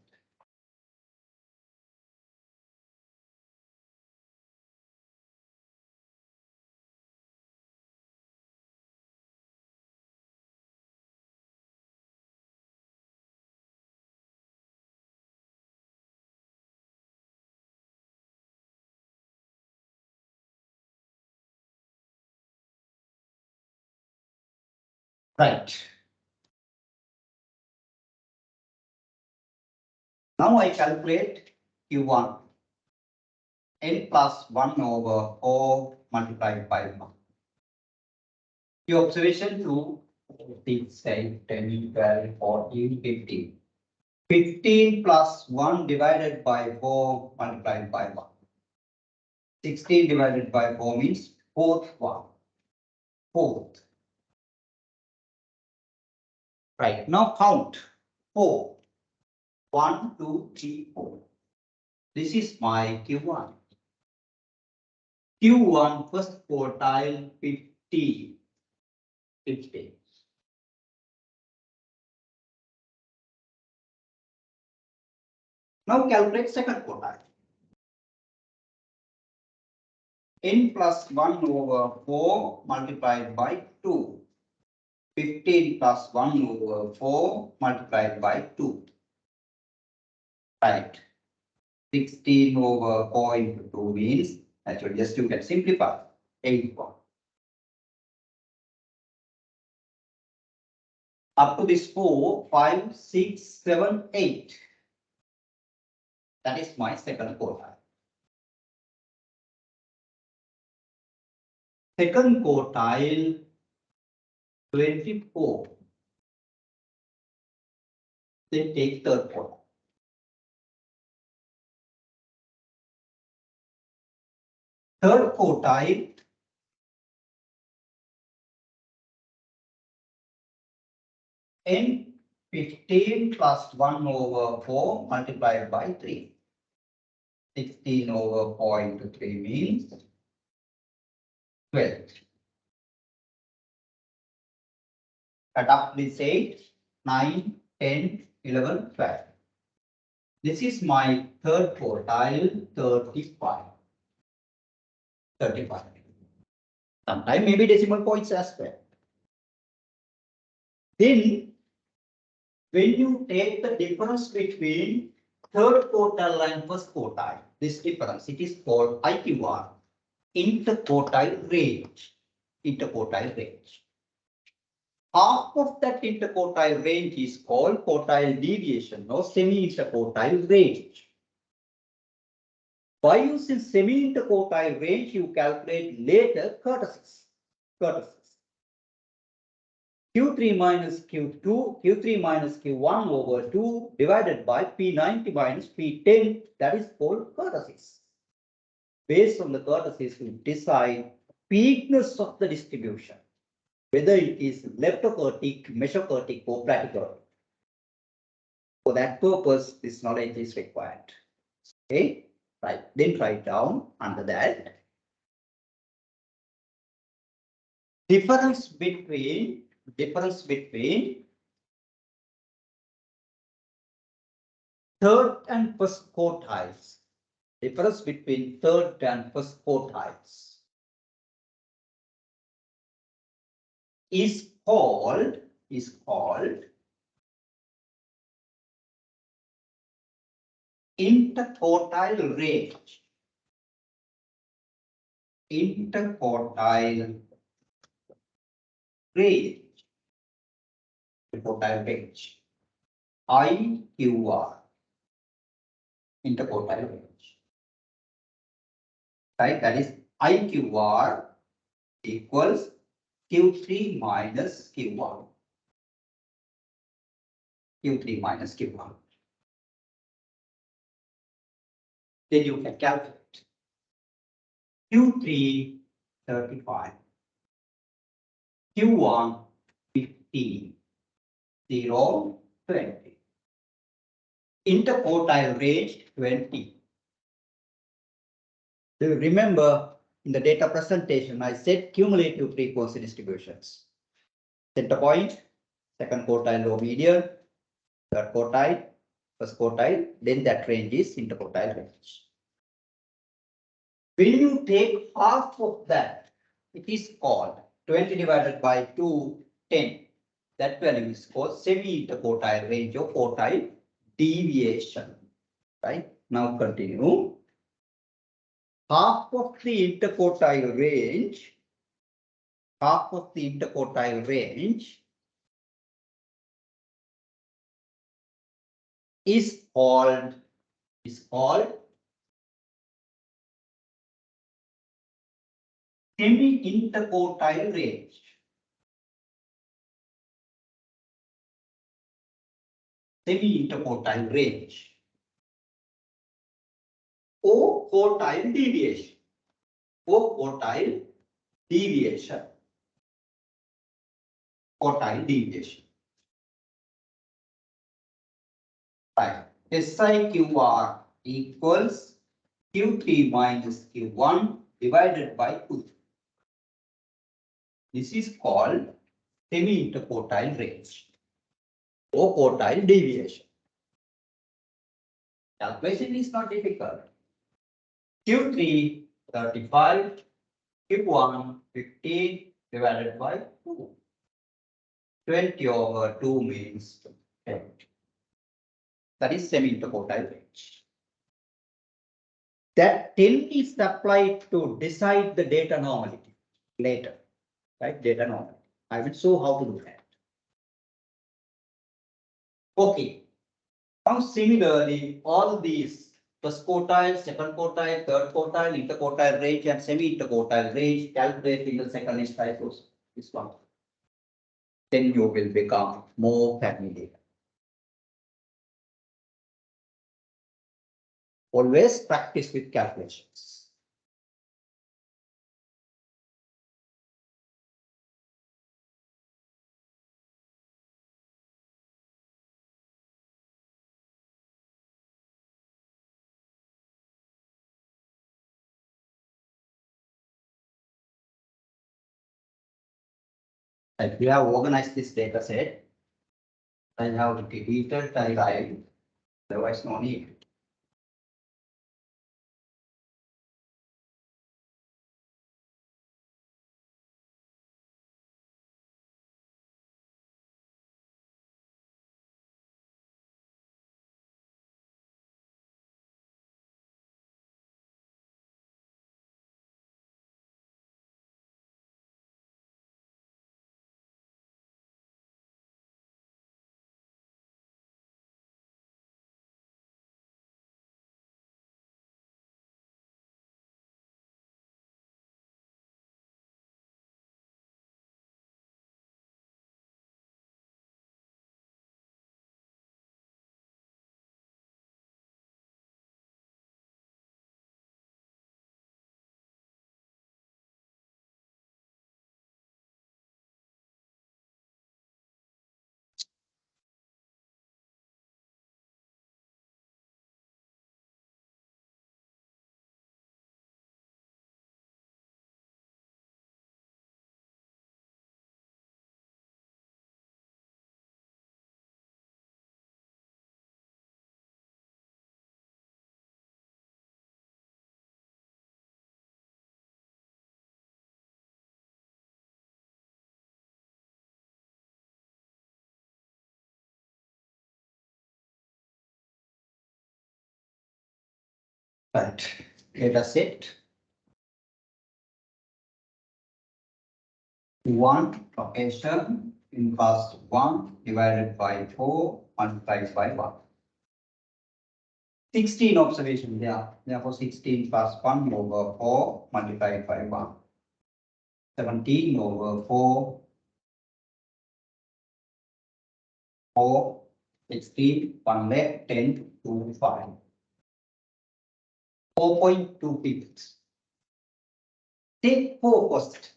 Right. Now I calculate Q1 n plus 1 over 4 multiplied by 1. Your observation 2, 6, 8, 10, 12, 14, 15. 15 plus 1 divided by 4 multiplied by 1. 16 divided by 4 means fourth one. Fourth. Right, now count 4. 1, 2, 3, 4. This is my Q1. Q1 first quartile 50. 50. Now calculate second quartile. N plus 1 over 4 multiplied by 2. 15 plus 1 over 4 multiplied by 2. Right. 16 over 4 into 2 means, actually just you can simplify. 8. Up to this 4, 5, 6, 7, 8. That is my second quartile. Second quartile 24. Then take third quartile. Third quartile n 15 plus 1 over 4 multiplied by 3. 16 over 4 into 3 means 12. Cut off this 8, 9, 10, 11, 12. This is my third quartile, 35. 35. Sometimes maybe decimal points as well. Then, when you take the difference between third quartile and first quartile, this difference, it is called IQR, interquartile range. Interquartile range. Half of that interquartile range is called quartile deviation or semi-interquartile range. By using semi-interquartile range, you calculate later curtices. Q3 minus Q2, Q3 minus Q1 over 2 divided by P90 minus P10, that is called curtices. Based on the curtices, you decide peakness of the distribution, whether it is leptokurtic, mesokurtic, or bradykurtic. For that purpose, this knowledge is required. Okay, right. Then write down under that difference between third and first quartiles. Difference between third and first quartiles is called interquartile range. Interquartile range. Interquartile range. IQR. Interquartile range. Right, that is IQR equals Q3 minus Q1. Q3 minus Q1. Then you can calculate. Q3 35. Q1 15. 0, 20. Interquartile range 20. Do you remember in the data presentation, I said cumulative frequency distributions. Center point, second quartile low median, third quartile, first quartile, then that range is interquartile range. When you take half of that, it is called 20 divided by 2, 10. That value is called semi-interquartile range or quartile deviation. Right? Now continue. Half of the interquartile range is called semi-interquartile range. Semi-interquartile range or quartile deviation. Quartile deviation. Right. SIQR equals Q3 minus Q1 divided by 2. This is called semi-interquartile range or quartile deviation. Calculation is not difficult. Q3 35, Q1 15 divided by 2. 20 over 2 means 10. That is semi-interquartile range. That 10 is applied to decide the data normality later. Right? Data normality. I will show how to do that. Okay. Now similarly, all these first quartile, second quartile, third quartile, interquartile range, and semi-interquartile range calculate in the second instance. This one. Then you will become more familiar. Always practice with calculations. If you have organized this data set, I have deleted the line, otherwise no need. Right, data set. One location in class 1 divided by 4 multiplied by 1. 16 observation there. Therefore, 16 plus 1 over 4 multiplied by 1. 17 over 4. 4, 16, 1 left, 10, 2, 5. 4.2 people. Take 4 first.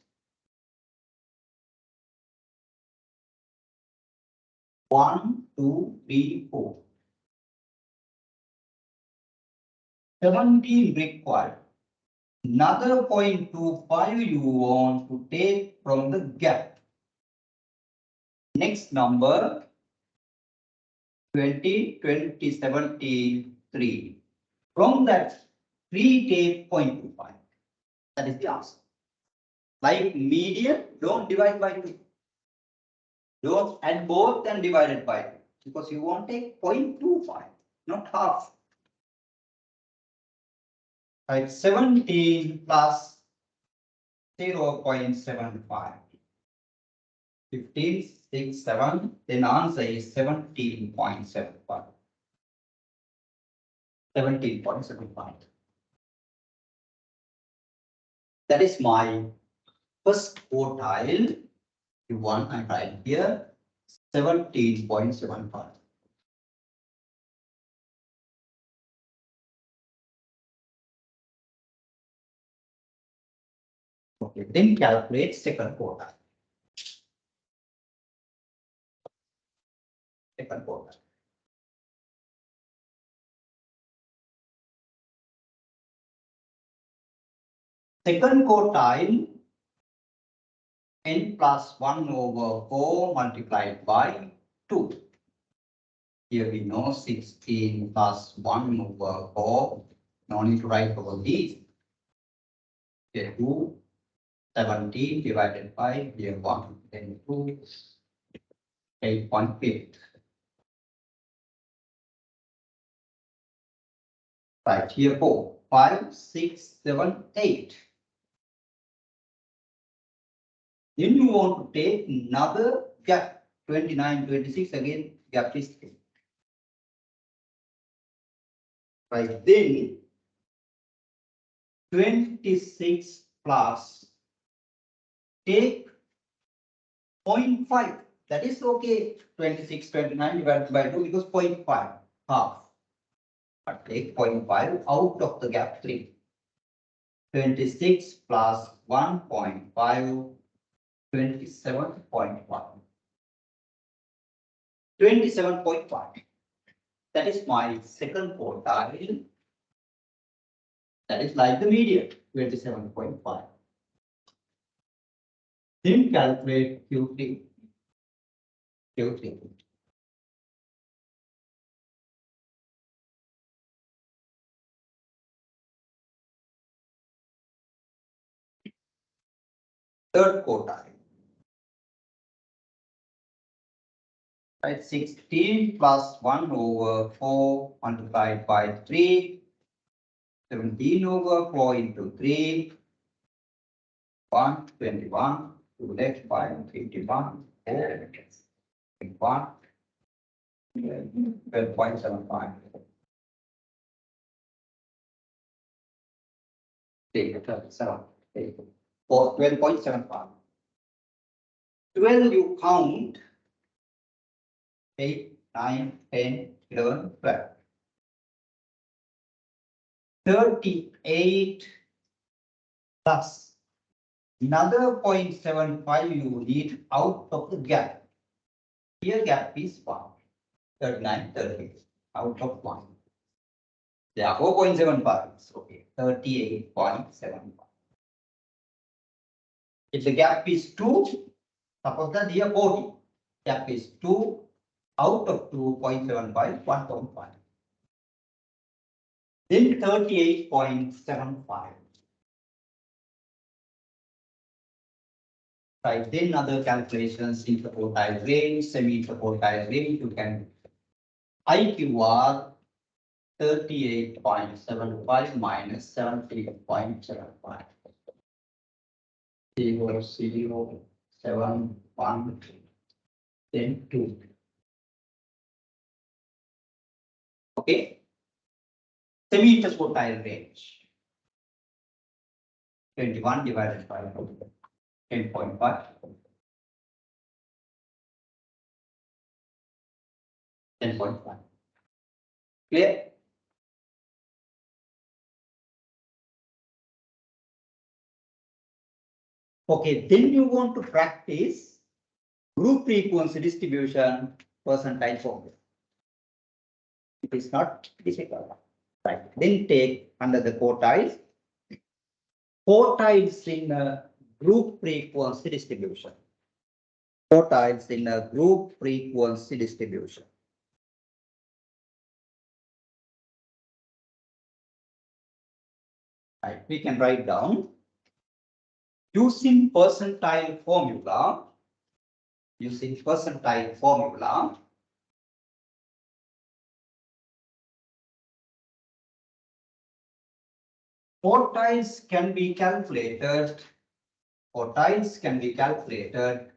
1, 2, 3, 4. 17 required. Another 0.25 you want to take from the gap. Next number 20, 20, 17, 3. From that 3 take 0.25. That is the answer. Like median, don't divide by 2. Don't add both and divide it by 2 because you want to take 0.25, not half. Right, 17 plus 0.75. 15, 6, 7, then answer is 17.75. 17.75. That is my first quartile. The one I write here, 17.75. Okay, then calculate second quartile. Second quartile. Second quartile, n plus 1 over 4 multiplied by 2. Here we know 16 plus 1 over 4. No need to write over these. Here 2, 17 divided by here 1, then 2, 8.8. Right here 4, 5, 6, 7, 8. Then you want to take another gap, 29, 26, again gap is 3. Right, then 26 plus take 0.5. That is okay. 26, 29 divided by 2 because 0.5, half. But take 0.5 out of the gap 3. 26 plus 1.5, 27.1. 27.5. That is my second quartile. That is like the median, 27.5. Then calculate Q3. Q3. Third quartile. Right, 16 plus 1 over 4 multiplied by 3. 17 over 4 into 3. 1, 21. 2 left, 5, 51. 4, 21. 12.75. Take it 7. Take it. For 12.75. 12 you count 8, 9, 10, 11, 12. 38 plus another 0.75 you need out of the gap. Here gap is 1. 39, 30 out of 1. Therefore 0.75 is okay. 38.75. If the gap is 2, suppose that here 40. Gap is 2 out of 2.75, 1.5. Then 38.75. Right, then other calculations, interquartile range, semi-interquartile range, you can IQR 38.75 minus 17.75. 0, 0, 7, 1, 10, 2. Okay. Semi-interquartile range. 21 divided by 10.5. 10.5. Clear? Okay, then you want to practice group frequency distribution percentile formula. It is not difficult. Right. Then take under the quartiles. Quartiles in a group frequency distribution. Quartiles in a group frequency distribution. Right. We can write down using percentile formula. Using percentile formula. Quartiles can be calculated. Quartiles can be calculated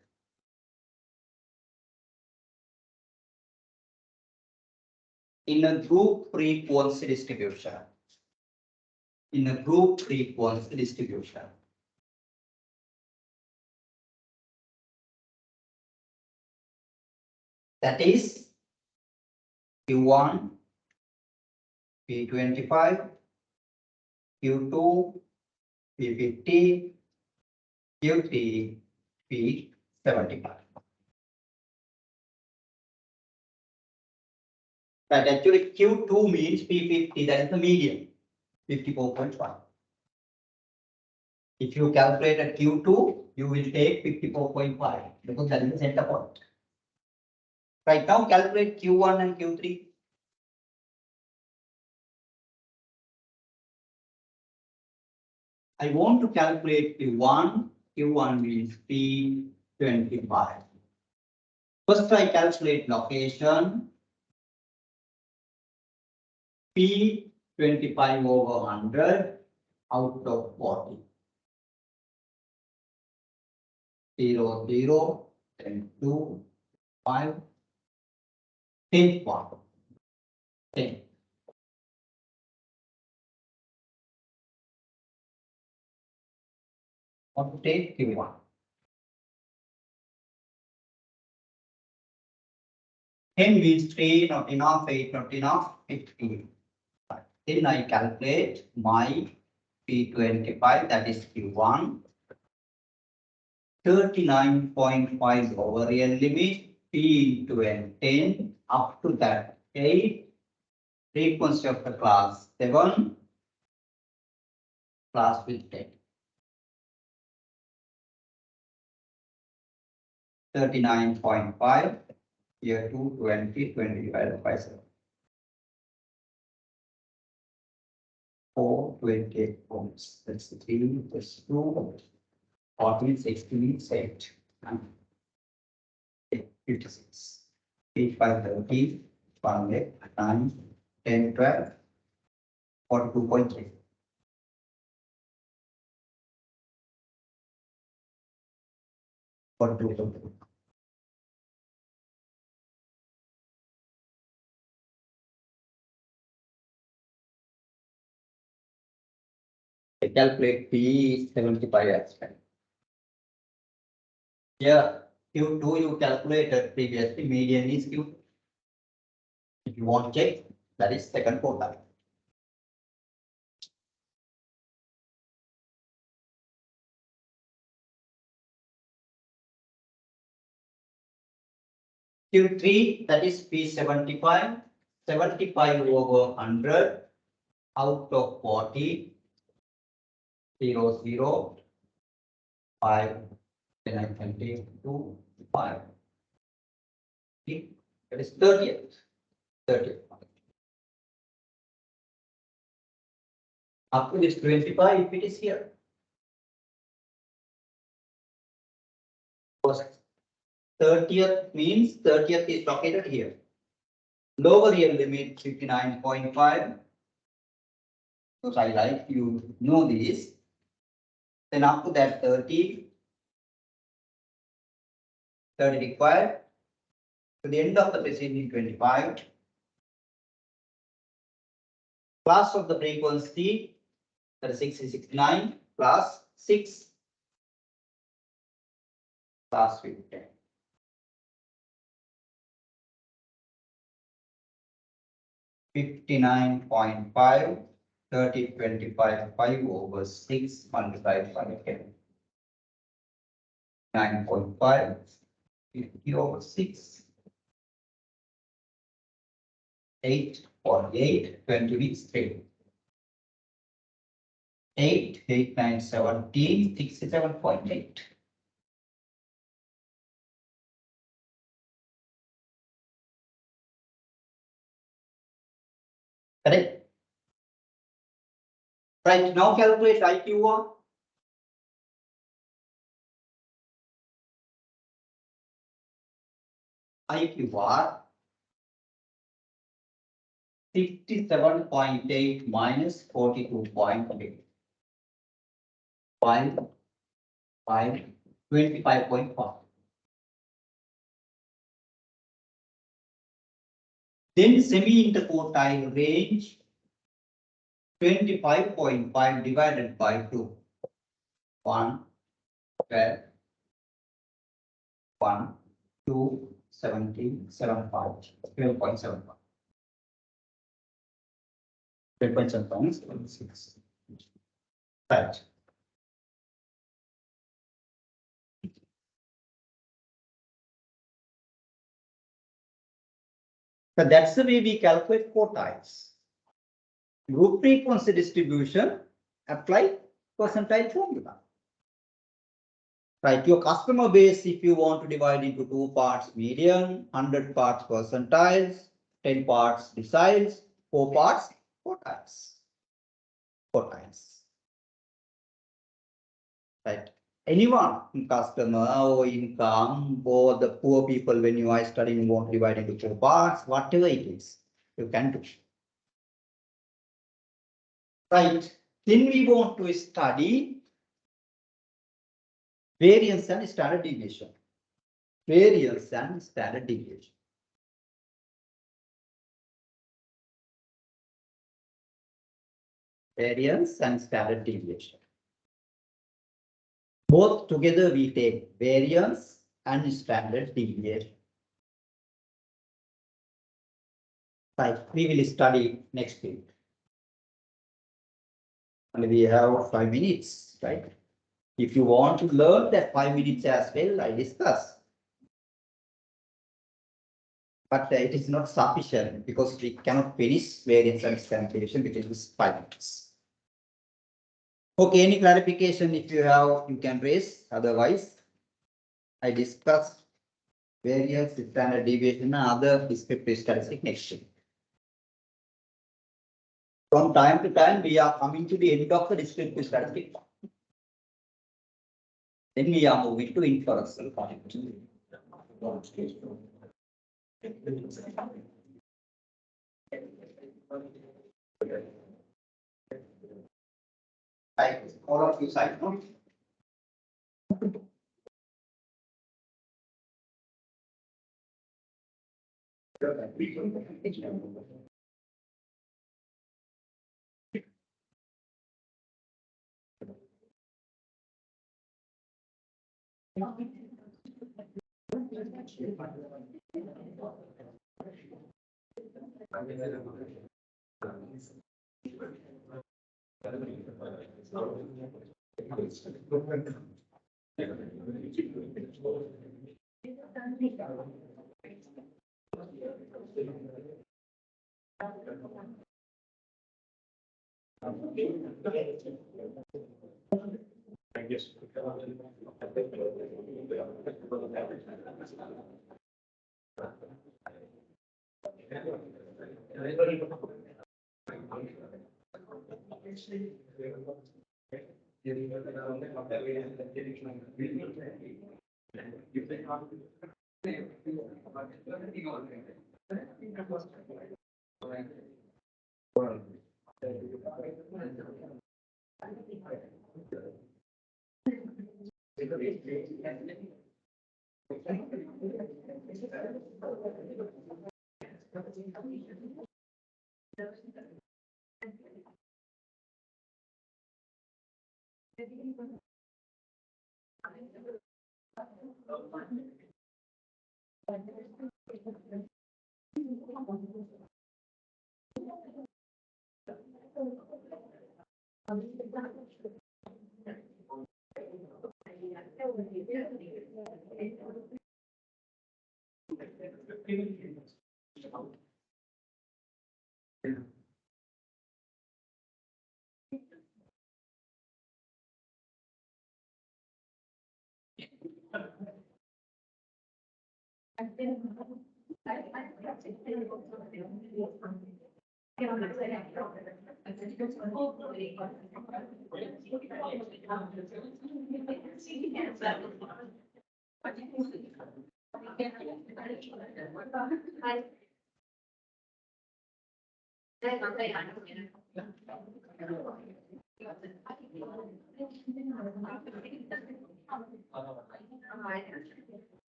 in a group frequency distribution. In a group frequency distribution. That is Q1, P25, Q2, P50, Q3, P75. But actually Q2 means P50, that is the median, 54.5. If you calculate at Q2, you will take 54.5 because that is the center point. Right now calculate Q1 and Q3. I want to calculate Q1. Q1 means P25. First I calculate location. P25 over 100 out of 40. 0, 0, 10, 2, 5, 10, 1, 10. Want to take Q1. 10 means 3, not enough, 8, not enough, 15. Then I calculate my P25, that is Q1. 39.5 over real limit, P into N10, up to that 8. Frequency of the class 7, class with 10. 39.5, here 2, 20, 20 divided by 7. 4, 28 points. That's 3, that's 2, 14, 16, 8, 56. 8, 5, 13, 1, 8, 9, 10, 12, 42.3. Calculate P 75 as well. Here, Q2 you calculated previously, median is Q2. If you want to check, that is second quartile. Q3, that is P75, 75 over 100 out of 40, 0, 0, 5, then I can take 2, 5. That is 30th. 30th. Up to this 25, if it is here. Because 30th means 30th is located here. Lower real limit 59.5. Because I like you know this. Then up to that 30 required. To the end of the proceeding 25. Class of the frequency, that is 69 plus 6 plus 15. $59.5, 30, 25, 5 over 6 multiplied by 10. 9.5, 50 over 6. 8, 48, 20 weeks 3. 8, 8, 9, 17, 67.8. Correct? Right, now calculate IQ1. IQR 57.8 minus 42.8. 5, 5, 25.5. Then semi-interquartile range 25.5 divided by 2. 1, 12, 1, 2, 17, 75, 12.75. 12.75 is 6. Right. So that's the way we calculate quartiles. Group frequency distribution, apply percentile formula. Right, your customer base, if you want to divide into 2 parts median, 100 parts percentiles, 10 parts deciles, 4 parts quartiles. Quartiles. Right. Anyone, customer or income or the poor people when you are studying want to divide into 4 parts, whatever it is, you can do. Right. Then we want to study variance and standard deviation. Variance and standard deviation. Variance and standard deviation. Both together we take variance and standard deviation. Right, we will study next week. And we have 5 minutes, right? If you want to learn that 5 minutes as well, I discuss. But it is not sufficient because we cannot finish variance and standard deviation within this 5 minutes. Okay, any clarification if you have, you can raise. Otherwise, I discuss variance, standard deviation, and other descriptive statistics next week. From time to time, we are coming to the end of the descriptive statistic. Then we are moving to inferential part. All of you side note.